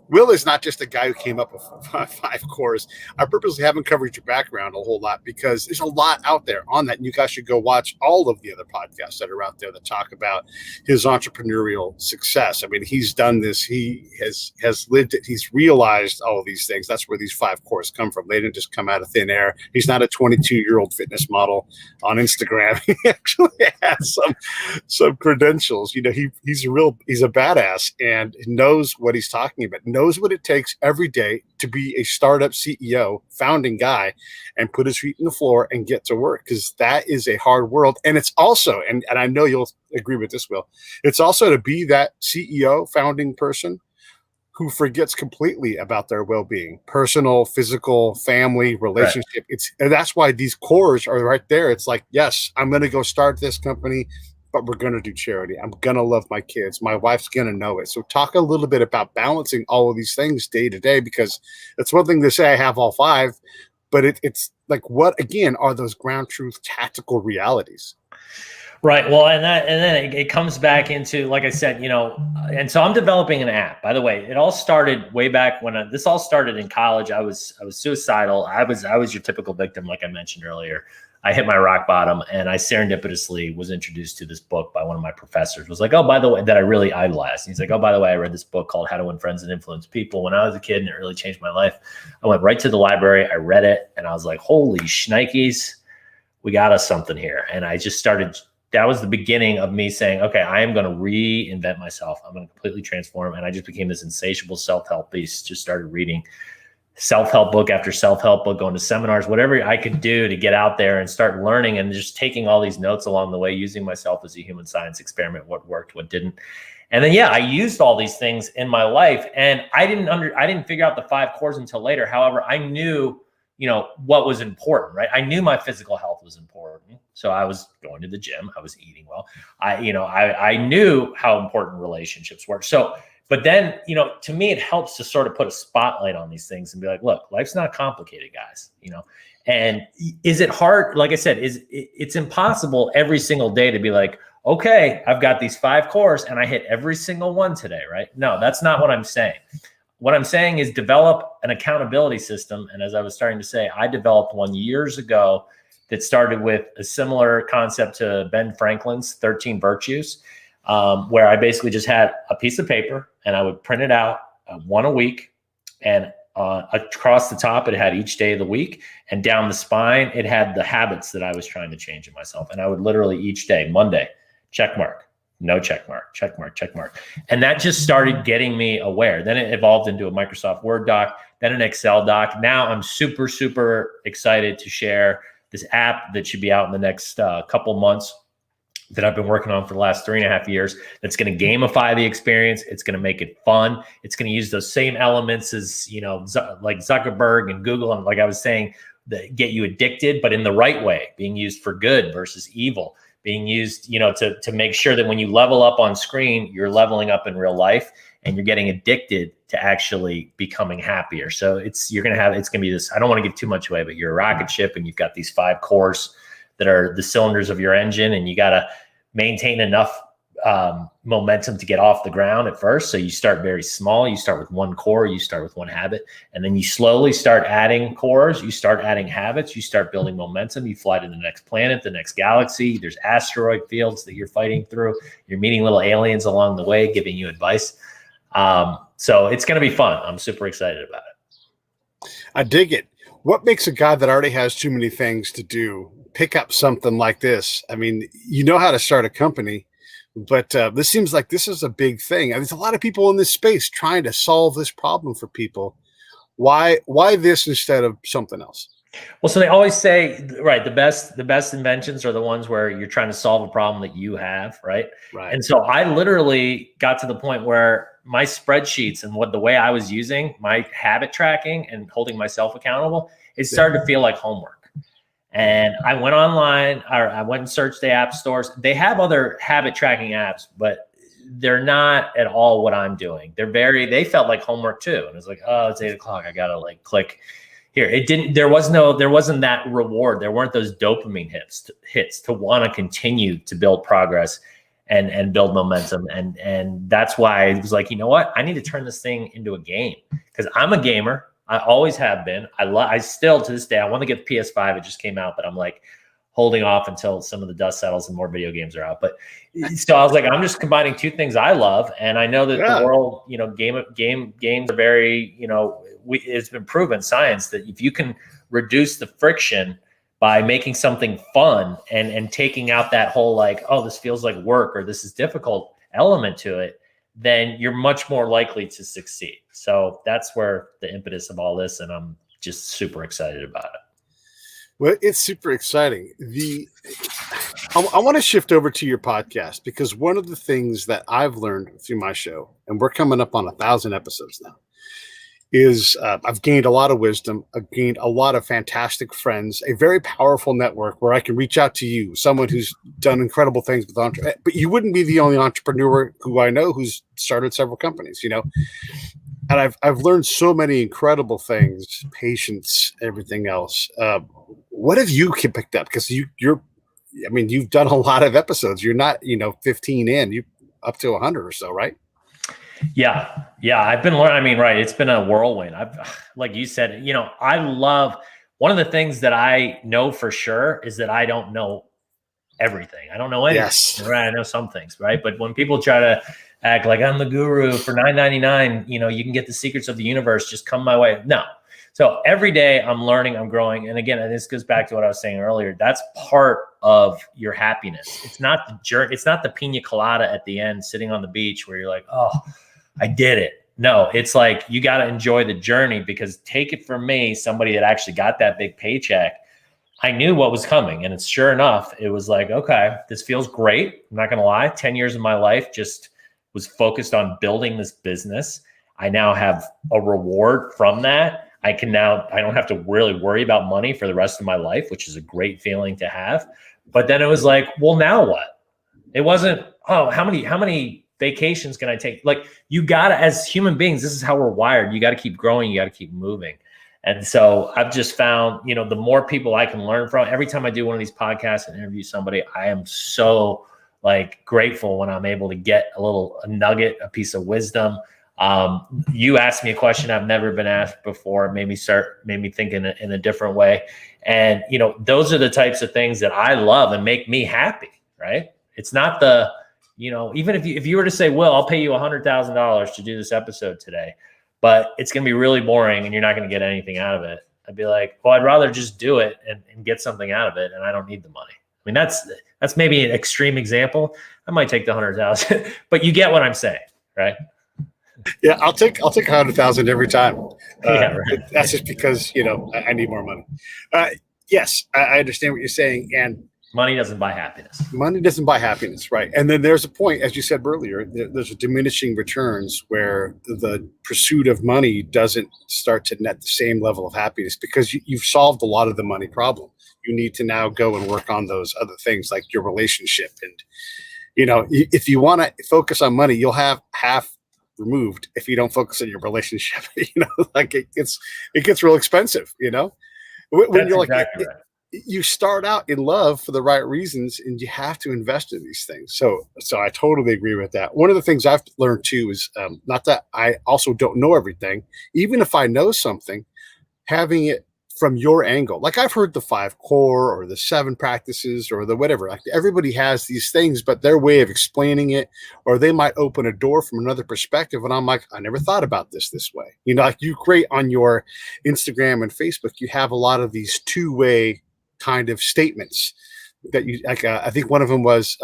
Will is not just a guy who came up with 5 cores. I purposely haven't covered your background a whole lot because there's a lot out there on that. And you guys should go watch all of the other podcasts that are out there that talk about his entrepreneurial success. I mean, he's done this. He has lived it. He's realized all of these things. That's where these 5 cores come from. They didn't just come out of thin air. He's not a 22-year-old fitness model on Instagram. He actually has some credentials. He's a badass and knows what he's talking about. Knows what it takes every day to be a startup CEO, founding guy, and put his feet in the floor and get to work, because that is a hard world. And it's also, and I know you'll agree with this, Will, it's also to be that CEO, founding person who forgets completely about their well-being, personal, physical, family, relationship. Right. That's why these cores are right there. It's like, yes, I'm going to go start this company. but we're going to do charity. I'm going to love my kids. My wife's going to know it. So talk a little bit about balancing all of these things day to day, because it's one thing to say I have all five, but it's like, what, again, are those ground truth tactical realities? Right. Well, and then it comes back into, like I said, and so I'm developing an app. By the way, it all started way back when this all started in college. I was suicidal. I was your typical victim, like I mentioned earlier. I hit my rock bottom, and I serendipitously was introduced to this book by one of my professors. It was like, oh, by the way, that I really idolized. And he's like, oh, by the way, I read this book called How to Win Friends and Influence People when I was a kid, and it really changed my life. I went right to the library. I read it, and I was like, holy shnikes, we got us something here. And I just started. That was the beginning of me saying, okay, I am going to reinvent myself. I'm going to completely transform. And I just became this insatiable self-help beast. Just started reading self-help book after self-help book, going to seminars, whatever I could do to get out there and start learning, and just taking all these notes along the way, using myself as a human science experiment, what worked, what didn't. And then, I used all these things in my life, and I didn't figure out the 5 cores until later. However, I knew, what was important, right? I knew my physical health was important. So I was going to the gym. I was eating well. I knew how important relationships were. So, but then, to me, it helps to sort of put a spotlight on these things and be like, look, life's not complicated, guys, and is it hard? Like I said, it's impossible every single day to be like, okay, I've got these 5 cores and I hit every single one today, right? No, that's not what I'm saying. What I'm saying is develop an accountability system. And as I was starting to say, I developed one years ago that started with a similar concept to Ben Franklin's 13 Virtues, where I basically just had a piece of paper and I would print it out one a week, and across the top, it had each day of the week, and down the spine, it had the habits that I was trying to change in myself. And I would literally each day, Monday, check mark, no check mark, check mark, check mark. And that just started getting me aware. Then it evolved into a Microsoft Word doc, then an Excel doc. Now I'm super, super excited to share this app that should be out in the next couple months that I've been working on for the last 3.5 years. That's going to gamify the experience. It's going to make it fun. It's going to use those same elements as, like Zuckerberg and Google. And like I was saying, that get you addicted, but in the right way, being used for good versus evil, being used, to make sure that when you level up on screen, you're leveling up in real life, and you're getting addicted to actually becoming happier. So it's going to be this, I don't want to give too much away, but you're a rocket ship and you've got these 5 cores that are the cylinders of your engine, and you got to maintain enough momentum to get off the ground at first. So you start very small. You start with 1 core, you start with 1 habit, and then you slowly start adding cores. You start adding habits. You start building momentum. You fly to the next planet, the next galaxy. There's asteroid fields that you're fighting through. You're meeting little aliens along the way, giving you advice. So it's going to be fun. I'm super excited about it. I dig it. What makes a guy that already has too many things to do pick up something like this? I mean, you know how to start a company, but this seems like this is a big thing. There's a lot of people in this space trying to solve this problem for people. Why this instead of something else? Well, so they always say, right, the best inventions are the ones where you're trying to solve a problem that you have, right? Right. And so I literally got to the point where my spreadsheets and the way I was using my habit tracking and holding myself accountable, it started to feel like homework. And I went online, or I went and searched the app stores. They have other habit tracking apps, but they're not at all what I'm doing. They felt like homework too. And it's like, oh, it's 8 o'clock. I got to click here. There wasn't that reward. There weren't those dopamine hits to want to continue to build progress and build momentum. And that's why I was like, you know what? I need to turn this thing into a game, because I'm a gamer. I always have been. I still, to this day, I want to get the PS5. It just came out, but I'm like holding off until some of the dust settles and more video games are out. But so I was like, I'm just combining 2 things I love. And I know that the world, games are very, it's been proven science that if you can reduce the friction by making something fun and taking out that whole like, oh, this feels like work or this is difficult element to it, then you're much more likely to succeed. So that's where the impetus of all this, and I'm just super excited about it. Well, it's super exciting. I want to shift over to your podcast, because one of the things that I've learned through my show, and we're coming up on 1,000 episodes now, is I've gained a lot of wisdom. I've gained a lot of fantastic friends, a very powerful network where I can reach out to you, someone who's done incredible things with but you wouldn't be the only entrepreneur who I know who's started several companies, and I've learned so many incredible things, patience, everything else. What have you picked up? Because you've done a lot of episodes. You're not, 15 in, you up to 100 or so, right? Yeah. I've been learning. I mean, right. It's been a whirlwind. Like you said, I love, one of the things that I know for sure is that I don't know everything. I don't know anything. Yes. Right. I know some things, right? But when people try to act like I'm the guru for $9.99, you can get the secrets of the universe, just come my way. No. So every day I'm learning, I'm growing. And again, this goes back to what I was saying earlier. That's part of your happiness. It's not the journey. It's not the Pina Colada at the end, sitting on the beach where you're like, oh, I did it. No, it's like, you got to enjoy the journey, because take it from me, somebody that actually got that big paycheck, I knew what was coming. And it's sure enough, it was like, okay, this feels great. I'm not going to lie. 10 years of my life just was focused on building this business. I now have a reward from that. I don't have to really worry about money for the rest of my life, which is a great feeling to have. But then it was like, well, now what? It wasn't, oh, how many vacations can I take? Like, you gotta, as human beings, this is how we're wired. You got to keep growing. You got to keep moving. And so I've just found, the more people I can learn from, every time I do one of these podcasts and interview somebody, I am so grateful when I'm able to get a nugget, a piece of wisdom. You asked me a question I've never been asked before, made me think in a different way. And, those are the types of things that I love and make me happy, right? It's not even if you were to say, well, I'll pay you $100,000 to do this episode today, but it's going to be really boring and you're not going to get anything out of it, I'd be like, well, I'd rather just do it and get something out of it. And I don't need the money. I mean, that's maybe an extreme example. I might take the 100,000, but you get what I'm saying, right? Yeah, I'll take 100,000 every time. Yeah, right. That's just because I need more money. Yes, I understand what you're saying, and money doesn't buy happiness. Money doesn't buy happiness, right? And then there's a point, as you said earlier, there's a diminishing returns where the pursuit of money doesn't start to net the same level of happiness, because you've solved a lot of the money problem. You need to now go and work on those other things, like your relationship. And if you want to focus on money, you'll have half removed if you don't focus on your relationship. It gets real expensive. When That's you're exactly right. You start out in love for the right reasons, and you have to invest in these things. So I totally agree with that. One of the things I've learned too is not that I also don't know everything. Even if I know something, having it from your angle. Like, I've heard the 5 core or the 7 practices or the whatever. Like, everybody has these things, but their way of explaining it, or they might open a door from another perspective. And I'm like, I never thought about this way. Like, you create on your Instagram and Facebook, you have a lot of these two-way kind of statements that you like. I think one of them was,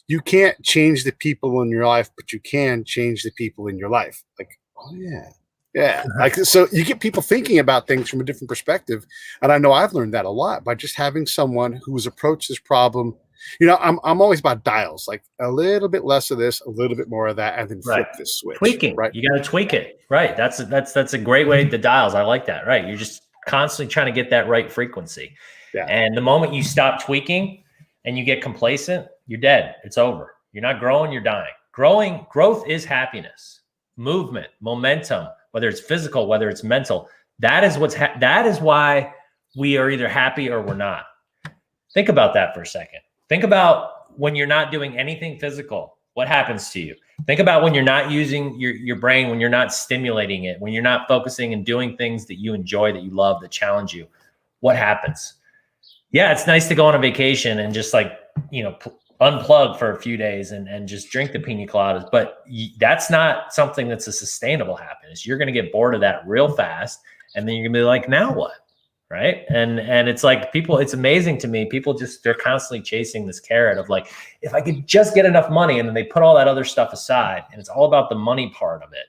you can't change the people in your life, but you can change the people in your life. Like, oh yeah. Yeah. Like, so you get people thinking about things from a different perspective. And I know I've learned that a lot by just having someone who's approached this problem. I'm always about dials, like a little bit less of this, a little bit more of that, and then flip this switch. Tweaking, right? You got to tweak it. Right. That's a great way. The dials. I like that. Right. You're just constantly trying to get that right frequency. Yeah. And the moment you stop tweaking and you get complacent, you're dead. It's over. You're not growing, you're dying. Growth is happiness, movement, momentum, whether it's physical, whether it's mental. That is that is why we are either happy or we're not. Think about that for a second. Think about when you're not doing anything physical, what happens to you? Think about when you're not using your brain, when you're not stimulating it, when you're not focusing and doing things that you enjoy, that you love, that challenge you. What happens? Yeah, it's nice to go on a vacation and just unplug for a few days and just drink the pina coladas. But that's not something that's a sustainable happiness. You're going to get bored of that real fast. And then you're going to be like, now what? Right. And it's like it's amazing to me. People they're constantly chasing this carrot of like, if I could just get enough money, and then they put all that other stuff aside, and it's all about the money part of it.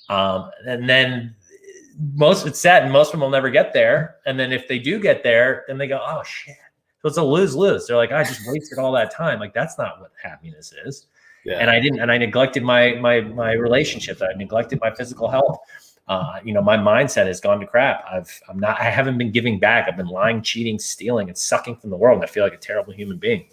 And then it's sad, and most of them will never get there. And then if they do get there, then they go, oh shit. So it's a lose-lose. They're like, I just wasted all that time. Like, that's not what happiness is. Yeah. And I neglected my relationships. I neglected my physical health. My mindset has gone to crap. I haven't been giving back. I've been lying, cheating, stealing, and sucking from the world. And I feel like a terrible human being.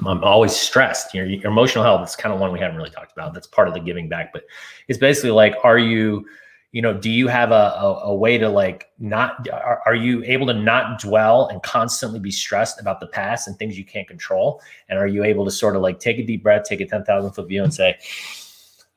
I'm always stressed. Your emotional health is kind of one we haven't really talked about. That's part of the giving back, but it's basically like, are you, do you have a way to like are you able to not dwell and constantly be stressed about the past and things you can't control? And are you able to sort of like take a deep breath, take a 10,000 foot view and say,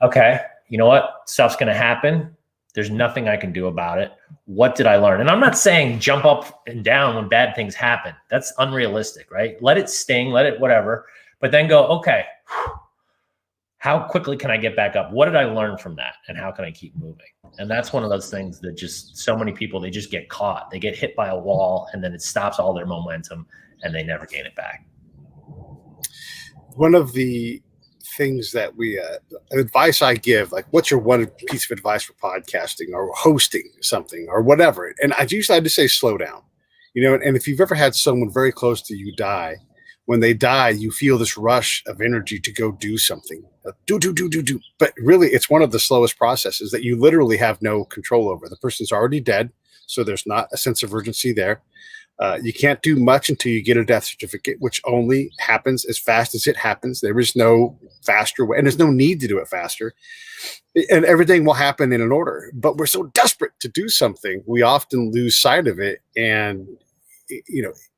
okay, you know what? Stuff's going to happen. There's nothing I can do about it. What did I learn? And I'm not saying jump up and down when bad things happen. That's unrealistic, right? Let it sting, let it whatever, but then go, okay, how quickly can I get back up? What did I learn from that? And how can I keep moving? And that's one of those things that just so many people, they just get caught. They get hit by a wall and then it stops all their momentum and they never gain it back. One of the things that advice I give, like, what's your one piece of advice for podcasting or hosting something or whatever? And I usually just say, slow down, and if you've ever had someone very close to you die, when they die, you feel this rush of energy to go do something, do. But really, it's one of the slowest processes that you literally have no control over. The person's already dead. So there's not a sense of urgency there. You can't do much until you get a death certificate, which only happens as fast as it happens. There is no faster way, and there's no need to do it faster. And everything will happen in an order. But we're so desperate to do something, we often lose sight of it. And,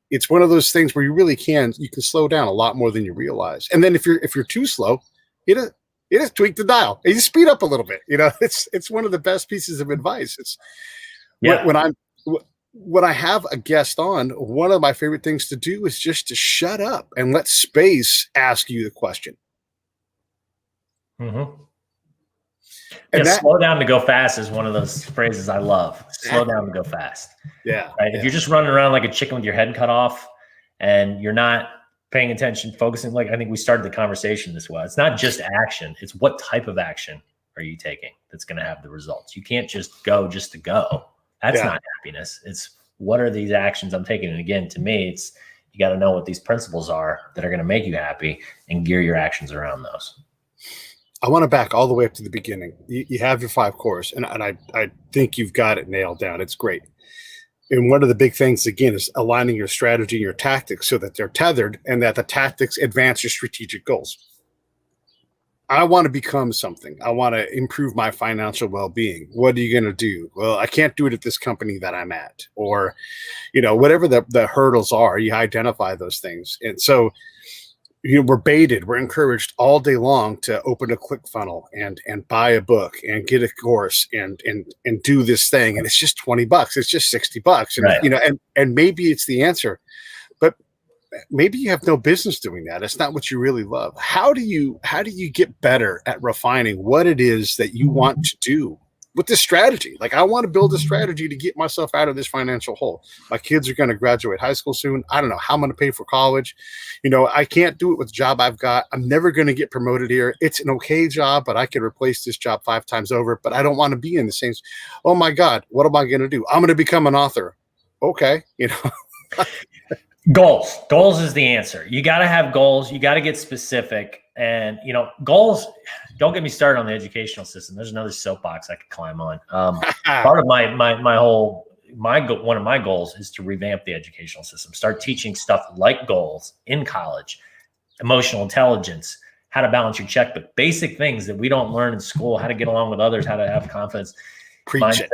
it's one of those things where you can slow down a lot more than you realize. And then if you're too slow, you just tweak the dial and you speed up a little bit. It's one of the best pieces of advice. It's when I have a guest on, one of my favorite things to do is just to shut up and let space ask you the question. Mm-hmm. And slow down to go fast is one of those phrases I love. Slow down to go fast. Yeah. Right. Yeah. If you're just running around like a chicken with your head cut off and you're not paying attention, focusing, like I think we started the conversation this way. It's not just action. It's what type of action are you taking that's going to have the results. You can't just go just to go. That's not happiness. It's what are these actions I'm taking? And again, to me, it's you got to know what these principles are that are going to make you happy and gear your actions around those. I want to back all the way up to the beginning. You have your 5 cores, and I think you've got it nailed down. It's great. And one of the big things, again, is aligning your strategy and your tactics so that they're tethered and that the tactics advance your strategic goals. I want to become something. I want to improve my financial well-being. What are you going to do? Well, I can't do it at this company that I'm at, or, whatever the hurdles are, you identify those things. And so, we're baited, we're encouraged all day long to open a ClickFunnels and buy a book and get a course and do this thing. And it's just $20. It's just $60. And, right. And maybe it's the answer, but maybe you have no business doing that. It's not what you really love. How do you get better at refining what it is that you want to do with this strategy? Like, I want to build a strategy to get myself out of this financial hole. My kids are going to graduate high school soon. I don't know how I'm going to pay for college. I can't do it with the job I've got. I'm never going to get promoted here. It's an okay job, but I could replace this job 5 times over, but I don't want to be in the same. Oh my God, what am I going to do? I'm going to become an author. Okay. Goals is the answer. You got to have goals. You got to get specific. And, goals, don't get me started on the educational system. There's another soapbox I could climb on. Part of one of my goals is to revamp the educational system, start teaching stuff like goals in college, emotional intelligence, how to balance your checkbook, basic things that we don't learn in school, how to get along with others, how to have confidence, mindset,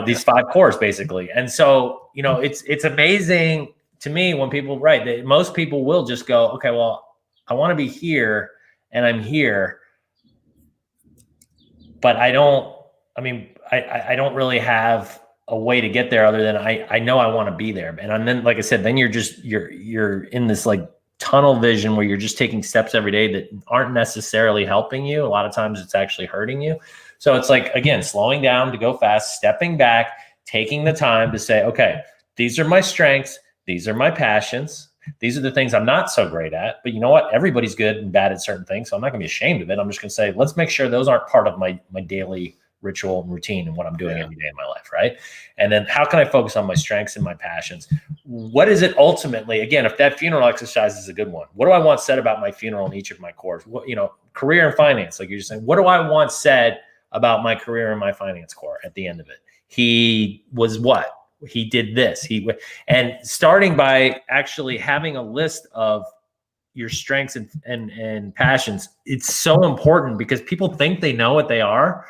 these 5 cores basically. And so, it's amazing to me when people most people will just go, okay, well, I want to be here and I'm here, but I don't really have a way to get there other than I know I want to be there. And then, like I said, then you're in this like tunnel vision where you're just taking steps every day that aren't necessarily helping you. A lot of times it's actually hurting you. So it's like, again, slowing down to go fast, stepping back, taking the time to say, okay, these are my strengths. These are my passions. These are the things I'm not so great at, but you know what? Everybody's good and bad at certain things. So I'm not gonna be ashamed of it. I'm just gonna say, let's make sure those aren't part of my daily ritual and routine and what I'm doing every day in my life, right? And then how can I focus on my strengths and my passions? What is it ultimately? Again, if that funeral exercise is a good one, what do I want said about my funeral in each of my cores? What, career and finance, like you're just saying, what do I want said about my career and my finance core at the end of it. He was what? He did this. And starting by actually having a list of your strengths and passions, it's so important because people think they know what they are.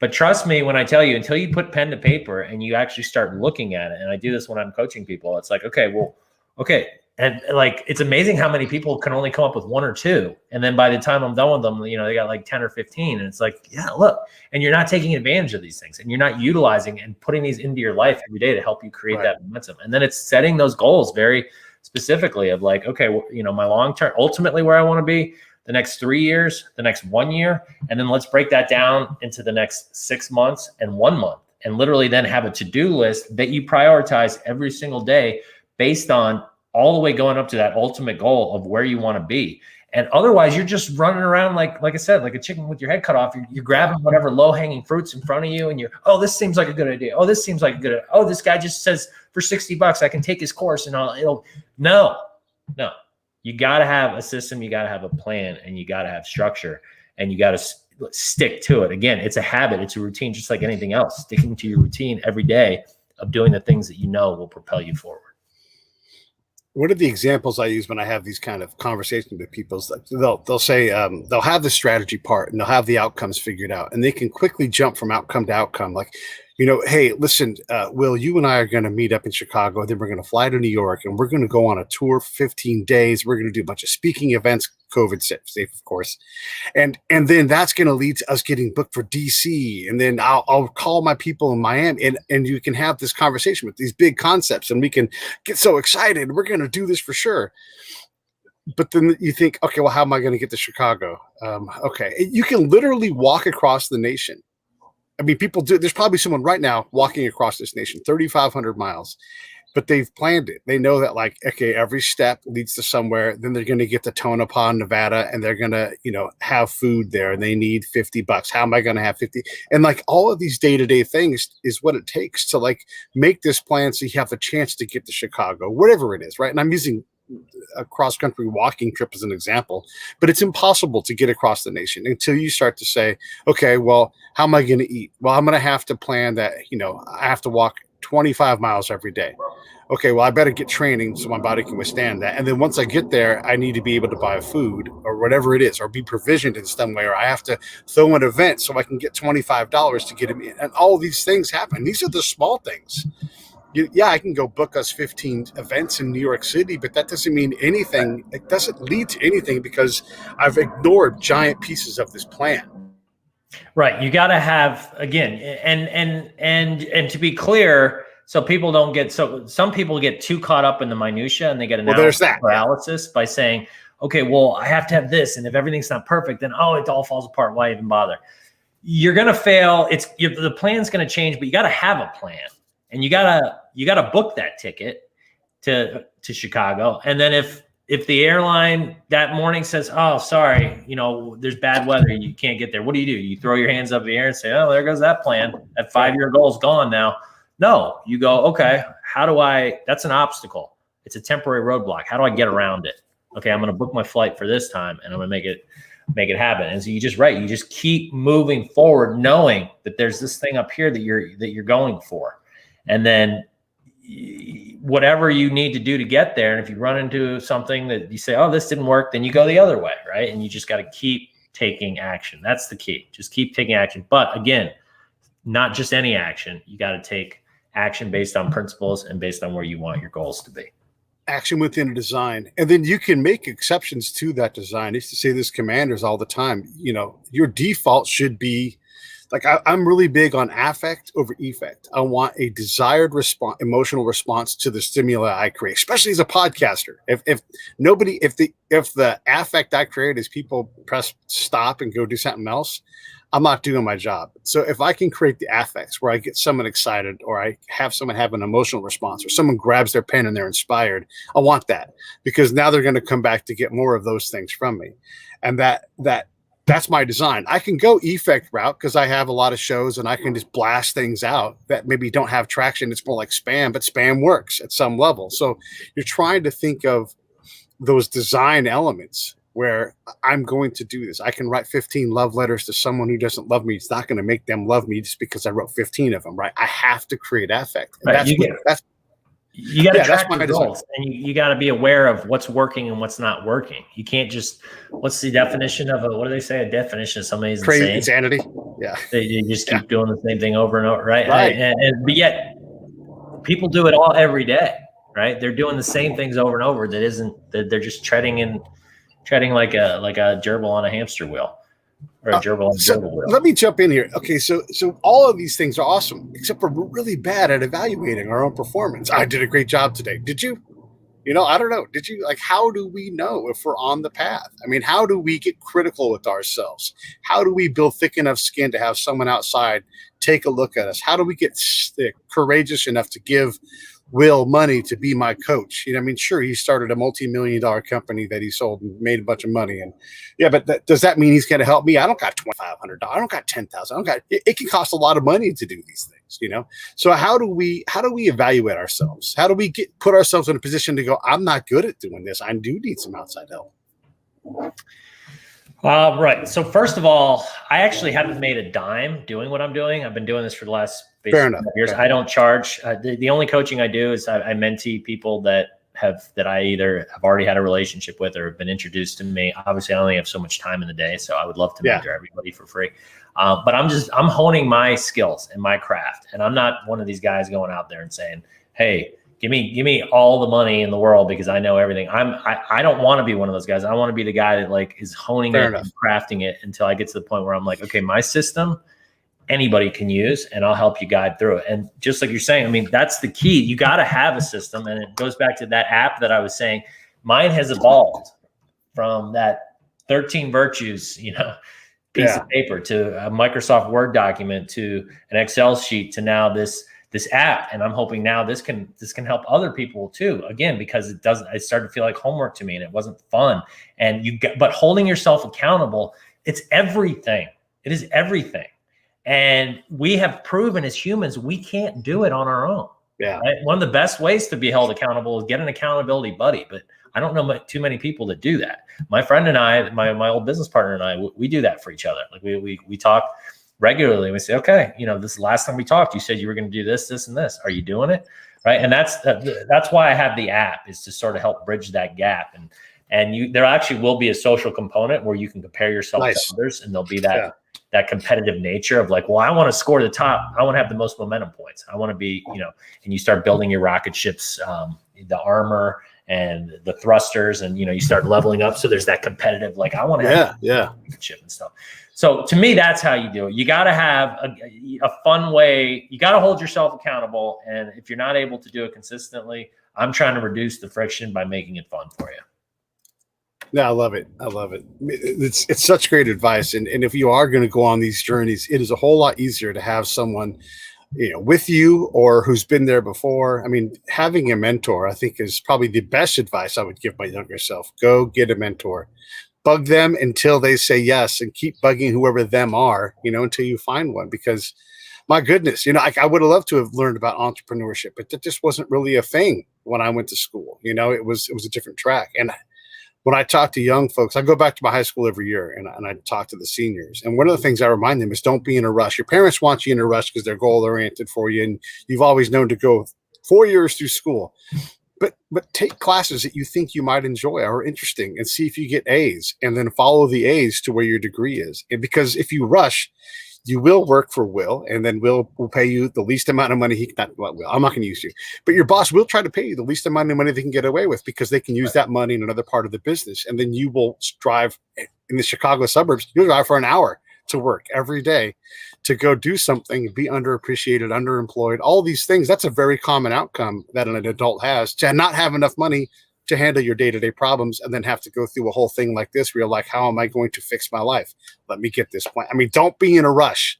But trust me when I tell you, until you put pen to paper and you actually start looking at it, and I do this when I'm coaching people, it's like, okay. And like, it's amazing how many people can only come up with one or two. And then by the time I'm done with them, they got like 10 or 15. And it's like, yeah, look, and you're not taking advantage of these things and you're not utilizing and putting these into your life every day to help you create that momentum. And then it's setting those goals very specifically of like, okay, well, my long-term, ultimately where I want to be the next 3 years, the next 1 year. And then let's break that down into the next 6 months and 1 month, and literally then have a to-do list that you prioritize every single day based on all the way going up to that ultimate goal of where you want to be. And otherwise you're just running around like I said, like a chicken with your head cut off. You're grabbing whatever low hanging fruits in front of you. And oh, this seems like a good idea. Oh, this seems like a good idea. Oh, this guy just says for $60, I can take his course and no, you got to have a system. You got to have a plan, and you got to have structure, and you got to stick to it. Again, it's a habit. It's a routine, just like anything else. Sticking to your routine every day of doing the things that will propel you forward. One of the examples I use when I have these kind of conversations with people is like they'll say they'll have the strategy part and they'll have the outcomes figured out, and they can quickly jump from outcome to outcome. Like, hey, listen, Will, you and I are going to meet up in Chicago. Then we're going to fly to New York, and we're going to go on a tour for 15 days. We're going to do a bunch of speaking events, COVID safe, of course. And then that's going to lead to us getting booked for DC. And then I'll call my people in Miami, and you can have this conversation with these big concepts, and we can get so excited. We're going to do this for sure. But then you think, okay, well, how am I going to get to Chicago? Okay. You can literally walk across the nation. I mean, people do. There's probably someone right now walking across this nation, 3,500 miles, but they've planned it. They know that, like, okay, every step leads to somewhere. Then they're going to get to Tonopah, Nevada, and they're going to, have food there, and they need $50. How am I going to have 50? And like all of these day-to-day things is what it takes to like make this plan so you have a chance to get to Chicago, whatever it is, right? And I'm using a cross-country walking trip as an example, but it's impossible to get across the nation until you start to say, okay, well, how am I going to eat? Well, I'm going to have to plan that, I have to walk 25 miles every day. Okay, well, I better get training so my body can withstand that. And then once I get there, I need to be able to buy food or whatever it is, or be provisioned in some way, or I have to throw an event so I can get $25 to get them in. And all these things happen. These are the small things. Yeah, I can go book us 15 events in New York City, but that doesn't mean anything. It doesn't lead to anything because I've ignored giant pieces of this plan. Right. You got to have, again, and to be clear, so people don't get, so some people get too caught up in the minutia, and they get analysis paralysis by saying, okay, well, I have to have this, and if everything's not perfect, then, it all falls apart. Why even bother? You're going to fail. The plan's going to change, but you got to have a plan. And you gotta book that ticket to Chicago. And then if the airline that morning says, oh, sorry, there's bad weather, you can't get there, what do? You throw your hands up in the air and say, oh, there goes that plan. That 5-year goal is gone now. No, you go, okay, that's an obstacle. It's a temporary roadblock. How do I get around it? Okay, I'm gonna book my flight for this time, and I'm gonna make it happen. And so you just keep moving forward, knowing that there's this thing up here that you're going for. And then whatever you need to do to get there. And if you run into something that you say, oh, this didn't work, then you go the other way, right? And you just got to keep taking action. That's the key. Just keep taking action. But again, not just any action. You got to take action based on principles and based on where you want your goals to be. Action within a design. And then you can make exceptions to that design. I used to say this commanders all the time. Your default should be, like, I'm really big on affect over effect. I want a desired response, emotional response to the stimuli I create, especially as a podcaster. If the affect I create is people press stop and go do something else, I'm not doing my job. So if I can create the affects where I get someone excited, or I have someone have an emotional response, or someone grabs their pen and they're inspired, I want that, because now they're going to come back to get more of those things from me. And that's my design. I can go effect route because I have a lot of shows and I can just blast things out that maybe don't have traction. It's more like spam, but spam works at some level. So you're trying to think of those design elements where I'm going to do this. I can write 15 love letters to someone who doesn't love me. It's not going to make them love me just because I wrote 15 of them, right? I have to create affect. And Right. You got to track my your goals, and you got to be aware of what's working and what's not working. You can't just, what's the definition of what do they say? A definition of somebody's insane. Insanity. Yeah. You just keep doing the same thing over and over. Right. Right. But yet people do it all every day, right? They're doing the same things over and over. That they're just treading like a gerbil on a hamster wheel. Or a gerbil on a gerbil wheel. Let me jump in here. Okay, so all of these things are awesome, except we're really bad at evaluating our own performance. I did a great job today. Did you? I don't know. Did you? Like, how do we know if we're on the path? I mean, how do we get critical with ourselves? How do we build thick enough skin to have someone outside take a look at us? How do we get courageous enough to give Will money to be my coach? I mean, sure, he started a multi-million-dollar company that he sold and made a bunch of money. And yeah, but does that mean he's going to help me? I don't got $2,500. I don't got $10,000. It can cost a lot of money to do these things, So how do we evaluate ourselves? How do we put ourselves in a position to go, I'm not good at doing this. I do need some outside help. Right. So first of all, I actually haven't made a dime doing what I'm doing. I've been doing this for the last years. I don't charge. The only coaching I do is I mentee people that I either have already had a relationship with or have been introduced to me. Obviously, I only have so much time in the day, so I would love to mentor everybody for free. But I'm honing my skills and my craft, and I'm not one of these guys going out there and saying, "Hey, give me all the money in the world because I know everything." I don't want to be one of those guys. I want to be the guy that is honing it and crafting it until I get to the point where I'm like, okay, my system anybody can use, and I'll help you guide through it. And just like you're saying, I mean, that's the key. You got to have a system, and it goes back to that app that I was saying. Mine has evolved from that 13 virtues, piece of paper to a Microsoft Word document to an Excel sheet to now this app. And I'm hoping now this can help other people too. Again, because it started to feel like homework to me and it wasn't fun. But holding yourself accountable, it's everything. It is everything. And we have proven as humans, we can't do it on our own. Yeah. Right? One of the best ways to be held accountable is get an accountability buddy. But I don't know too many people that do that. My friend and I, my old business partner and I, we do that for each other. Like we talk regularly. We say, okay, this is the last time we talked. You said you were going to do this, this, and this. Are you doing it? Right. And that's why I have the app, is to sort of help bridge that gap. And there actually will be a social component where you can compare yourself to others, and there'll be that competitive nature of like, well, I want to score the top. I want to have the most momentum points. I want to be, and you start building your rocket ships, the armor and the thrusters, and you start leveling up. So there's that competitive, like, I want to have rocket ship and stuff. So to me, that's how you do it. You got to have a fun way. You got to hold yourself accountable. And if you're not able to do it consistently, I'm trying to reduce the friction by making it fun for you. Yeah, I love it. I love it. It's such great advice. And if you are going to go on these journeys, it is a whole lot easier to have someone, with you or who's been there before. I mean, having a mentor, I think, is probably the best advice I would give my younger self. Go get a mentor. Bug them until they say yes, and keep bugging whoever them are, until you find one. Because my goodness, I would have loved to have learned about entrepreneurship, but that just wasn't really a thing when I went to school. It was a different track. And when I talk to young folks, I go back to my high school every year and I talk to the seniors. And one of the things I remind them is, don't be in a rush. Your parents want you in a rush because they're goal oriented for you. And you've always known to go 4 years through school. But take classes that you think you might enjoy or are interesting, and see if you get A's, and then follow the A's to where your degree is. And because if you rush, you will work for Will, and then Will pay you the least amount of money I'm not going to use you, but your boss will try to pay you the least amount of money they can get away with, because they can use that money in another part of the business. And then you will drive in the Chicago suburbs. You'll drive for an hour to work every day to go do something, be underappreciated, underemployed, all these things. That's a very common outcome that an adult has, to not have enough money to handle your day-to-day problems, and then have to go through a whole thing like this where you're like, how am I going to fix my life? Let me get this plan. I mean, don't be in a rush.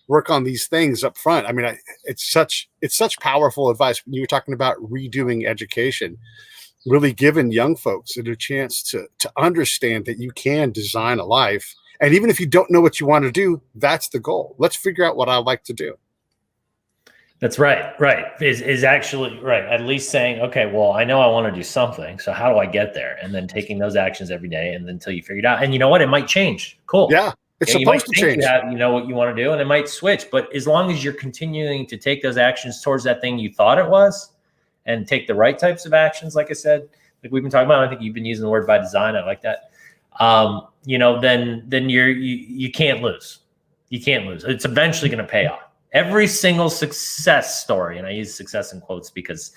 Work on these things up front. I mean, it's such powerful advice. When you were talking about redoing education, really giving young folks a chance to understand that you can design a life. And even if you don't know what you want to do, that's the goal. Let's figure out what I like to do. That's right. Right. Is actually right. At least saying, okay, well, I know I want to do something. So how do I get there? And then taking those actions every day and until you figure it out. And you know what? It might change. Cool. Yeah, it's Okay, you might supposed to think change. you know what you want to do, and it might switch. But as long as you're continuing to take those actions towards that thing you thought it was, and take the right types of actions, like I said, like we've been talking about, I think you've been using the word by design. I like that. Then you can't lose. You can't lose. It's eventually going to pay off. Every single success story, and I use success in quotes because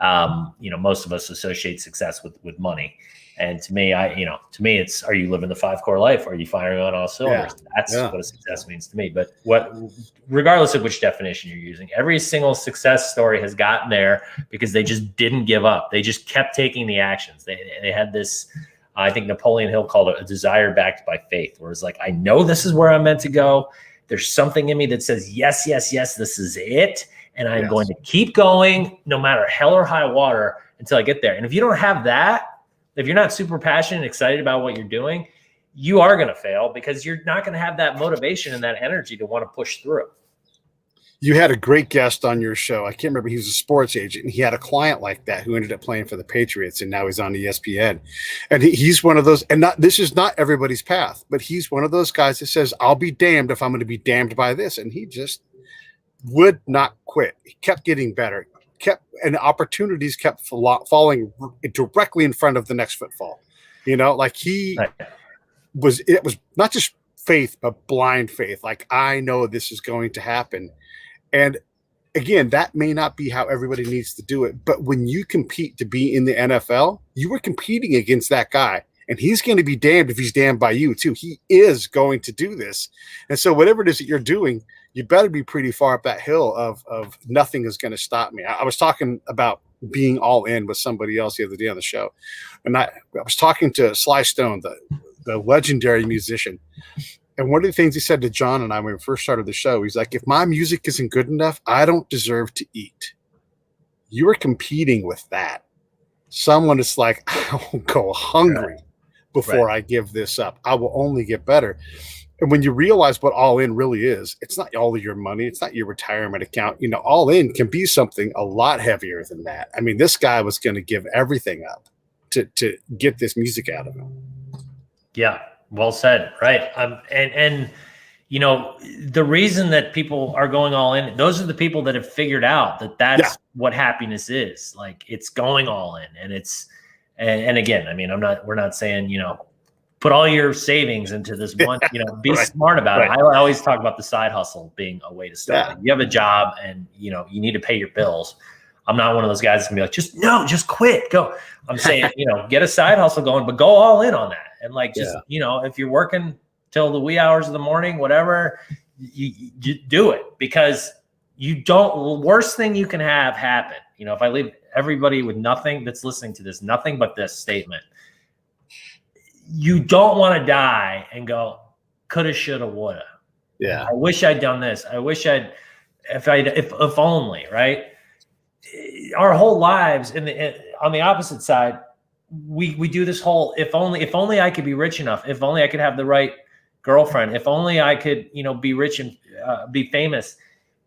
most of us associate success with money. And to me, it's, are you living the 5 core life? Are you firing on all cylinders? Yeah. That's what a success means to me. But regardless of which definition you're using, every single success story has gotten there because they just didn't give up. They just kept taking the actions. They had this, I think Napoleon Hill called it a desire backed by faith, where it's like, I know this is where I'm meant to go. There's something in me that says, yes, yes, yes, this is it. And I'm going to keep going no matter hell or high water until I get there. And if you don't have that, if you're not super passionate and excited about what you're doing, you are going to fail because you're not going to have that motivation and that energy to want to push through. You had a great guest on your show. I can't remember. He was a sports agent, and he had a client like that who ended up playing for the Patriots, and now he's on ESPN. And he's one of those, and this is not everybody's path, but he's one of those guys that says, I'll be damned if I'm going to be damned by this. And he just would not quit. He kept getting better. And opportunities kept falling directly in front of the next footfall. It was not just faith, but blind faith. Like, I know this is going to happen. And again, that may not be how everybody needs to do it. But when you compete to be in the NFL, you were competing against that guy. And he's going to be damned if he's damned by you too. He is going to do this. And so whatever it is that you're doing, you better be pretty far up that hill of nothing is going to stop me. I was talking about being all in with somebody else the other day on the show. And I was talking to Sly Stone, the legendary musician. And one of the things he said to John and I when we first started the show, he's like, if my music isn't good enough, I don't deserve to eat. You are competing with that. Someone is like, I will go hungry before I give this up. I will only get better. And when you realize what all in really is, it's not all of your money. It's not your retirement account. All in can be something a lot heavier than that. I mean, this guy was going to give everything up to get this music out of him. Yeah. Well said. Right. And the reason that people are going all in, those are the people that have figured out that that's what happiness is. Like, it's going all in. And and again, I mean, we're not saying, put all your savings into this one, be smart about it. I always talk about the side hustle being a way to start. Like, you have a job and, you need to pay your bills. I'm not one of those guys that's gonna be like, just quit, go. I'm saying, get a side hustle going, but go all in on that. And if you're working till the wee hours of the morning, whatever, you do it, because worst thing you can have happen. If I leave everybody with nothing that's listening to this, nothing but this statement, you don't want to die and go, coulda, shoulda, woulda. Yeah. I wish I'd done this. I wish if only, right? Our whole lives on the opposite side, we do this whole, if only I could be rich enough, if only I could have the right girlfriend, if only I could, be rich and be famous.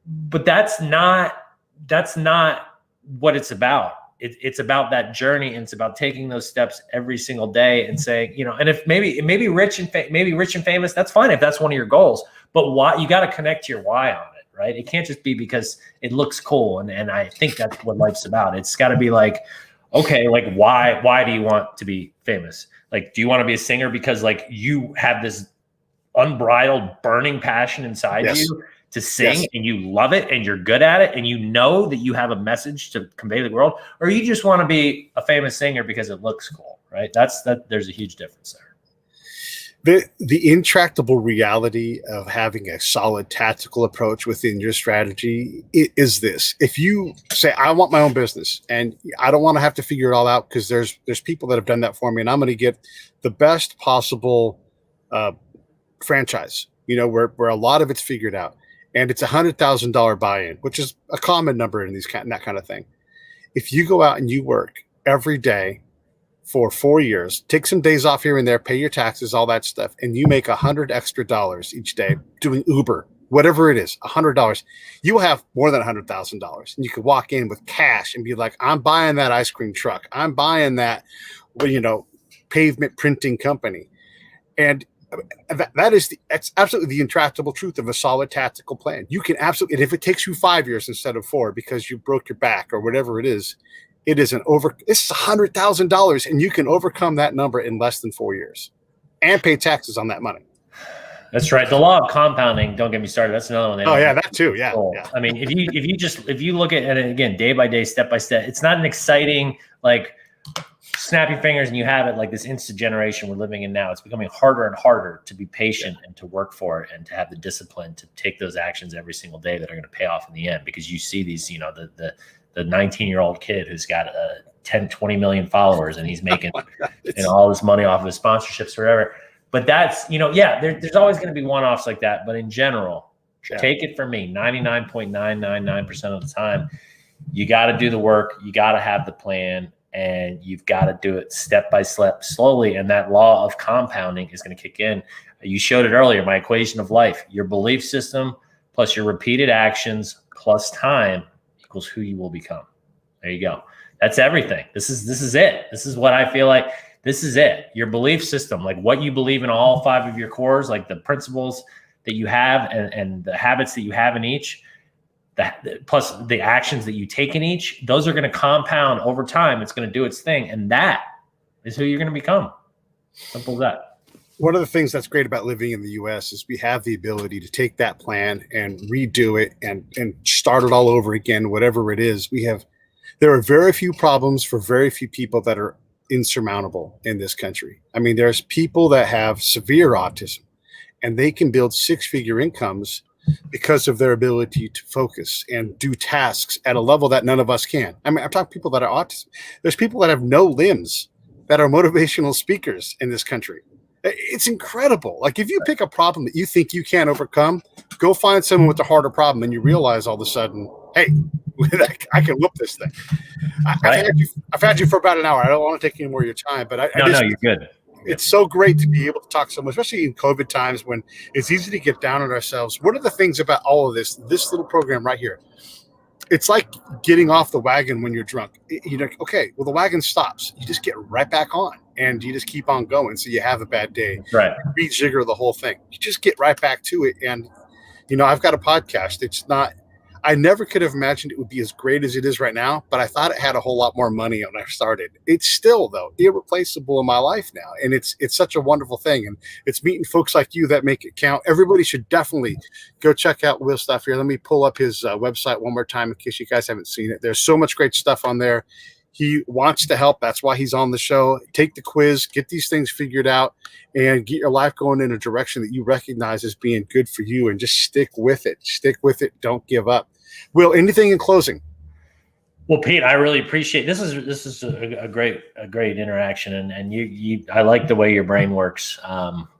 But that's not what it's about. It's about that journey, and it's about taking those steps every single day and saying, and if maybe rich and famous, that's fine if that's one of your goals. But why? You got to connect your why on it, right? It can't just be because it looks cool. And I think that's what life's about. It's got to be like, okay, like why do you want to be famous? Like, do you want to be a singer because like you have this unbridled burning passion inside you to sing and you love it and you're good at it and you know that you have a message to convey to the world, or you just want to be a famous singer because it looks cool, right? There's a huge difference there. The intractable reality of having a solid tactical approach within your strategy is this. If you say, I want my own business and I don't want to have to figure it all out because there's people that have done that for me, and I'm going to get the best possible franchise, where a lot of it's figured out. And it's $100,000 buy-in, which is a common number in that kind of thing. If you go out and you work every day for 4 years, take some days off here and there, pay your taxes, all that stuff, and you make $100 extra each day doing Uber, whatever it is, $100, you will have more than $100,000. And you could walk in with cash and be like, I'm buying that ice cream truck. I'm buying that, pavement printing company. And that's absolutely the intractable truth of a solid tactical plan. You can absolutely, and if it takes you 5 years instead of 4 because you broke your back or whatever it is it's $100,000 and you can overcome that number in less than 4 years and pay taxes on that money. That's right. The law of compounding. Don't get me started. That's another one. Oh yeah, that too. Yeah, cool. Yeah. I mean, if you look at it again, day by day, step by step, it's not an exciting like snap your fingers and you have it like this instant generation we're living in now. It's becoming harder and harder to be patient and to work for it and to have the discipline to take those actions every single day that are going to pay off in the end. Because you see these, the 19-year-old kid who's got 10, 20 million followers and he's making all this money off of his sponsorships or whatever. But that's, there's always going to be one-offs like that. But in general, take it from me, 99.999% of the time, you got to do the work. You got to have the plan and you've got to do it step by step slowly. And that law of compounding is going to kick in. You showed it earlier, my equation of life, your belief system plus your repeated actions plus time equals who you will become. There you go. That's everything. This is it. This is what I feel like. This is it. Your belief system, like what you believe in all 5 of your cores, like the principles that you have and the habits that you have in each, plus the actions that you take in each, those are going to compound over time. It's going to do its thing. And that is who you're going to become. Simple as that. One of the things that's great about living in the US is we have the ability to take that plan and redo it and start it all over again, whatever it is. There are very few problems for very few people that are insurmountable in this country. I mean, there's people that have severe autism and they can build 6-figure incomes because of their ability to focus and do tasks at a level that none of us can. I mean, I'm talking people that are autistic. There's people that have no limbs that are motivational speakers in this country. It's incredible. Like if you pick a problem that you think you can't overcome, go find someone with a harder problem and you realize all of a sudden, hey, I can whoop this thing. I've had you for about an hour. I don't want to take any more of your time, but no, you're good. It's so great to be able to talk so much, especially in COVID times when it's easy to get down on ourselves. What are the things about all of this little program right here? It's like getting off the wagon when you're drunk. Okay, well, the wagon stops. You just get right back on and you just keep on going. So you have a bad day. Right. Rejigger the whole thing. You just get right back to it. And, I've got a podcast. I never could have imagined it would be as great as it is right now, but I thought it had a whole lot more money when I started. It's still, though, irreplaceable in my life now. And it's such a wonderful thing. And it's meeting folks like you that make it count. Everybody should definitely go check out Will's stuff here. Let me pull up his website one more time in case you guys haven't seen it. There's so much great stuff on there. He wants to help. That's why he's on the show. Take the quiz, get these things figured out, and get your life going in a direction that you recognize as being good for you, and just stick with it. Stick with it. Don't give up. Will, anything in closing? Well, Pete, I really appreciate this. Is a great interaction, and you I like the way your brain works.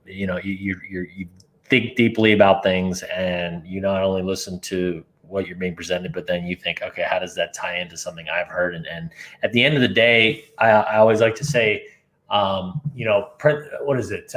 You think deeply about things, and you not only listen to what you're being presented, but then you think, okay, how does that tie into something I've heard? And at the end of the day, I always like to say, what is it?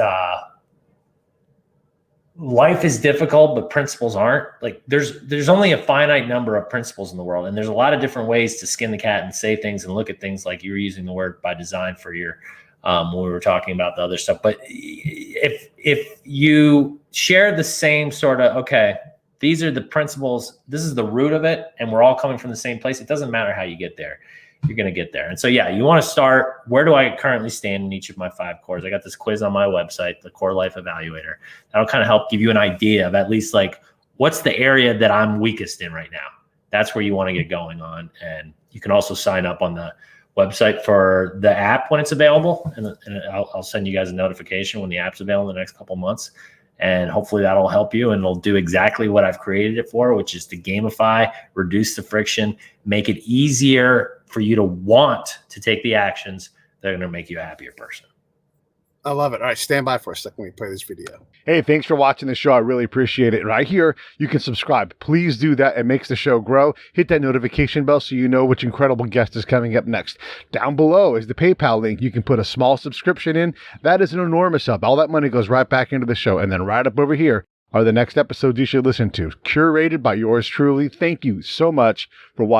Life is difficult, but principles aren't. Like there's only a finite number of principles in the world, and there's a lot of different ways to skin the cat and say things and look at things, like you were using the word by design for your when we were talking about the other stuff. But if you share the same sort of, okay, these are the principles, this is the root of it, and we're all coming from the same place, it doesn't matter how you get there. You're going to get there. And so, yeah, you want to start, where do I currently stand in each of my 5 cores? I got this quiz on my website, the Core Life Evaluator. That'll kind of help give you an idea of at least like, what's the area that I'm weakest in right now? That's where you want to get going on. And you can also sign up on the website for the app when it's available. And I'll send you guys a notification when the app's available in the next couple of months. And hopefully that'll help you, and it'll do exactly what I've created it for, which is to gamify, reduce the friction, make it easier for you to want to take the actions that are going to make you a happier person. I love it. All right, stand by for a second when we play this video. Hey, thanks for watching the show. I really appreciate it. Right here, you can subscribe. Please do that. It makes the show grow. Hit that notification bell so you know which incredible guest is coming up next. Down below is the PayPal link. You can put a small subscription in. That is an enormous help. All that money goes right back into the show. And then right up over here, are the next episodes you should listen to, curated by yours truly. Thank you so much for watching.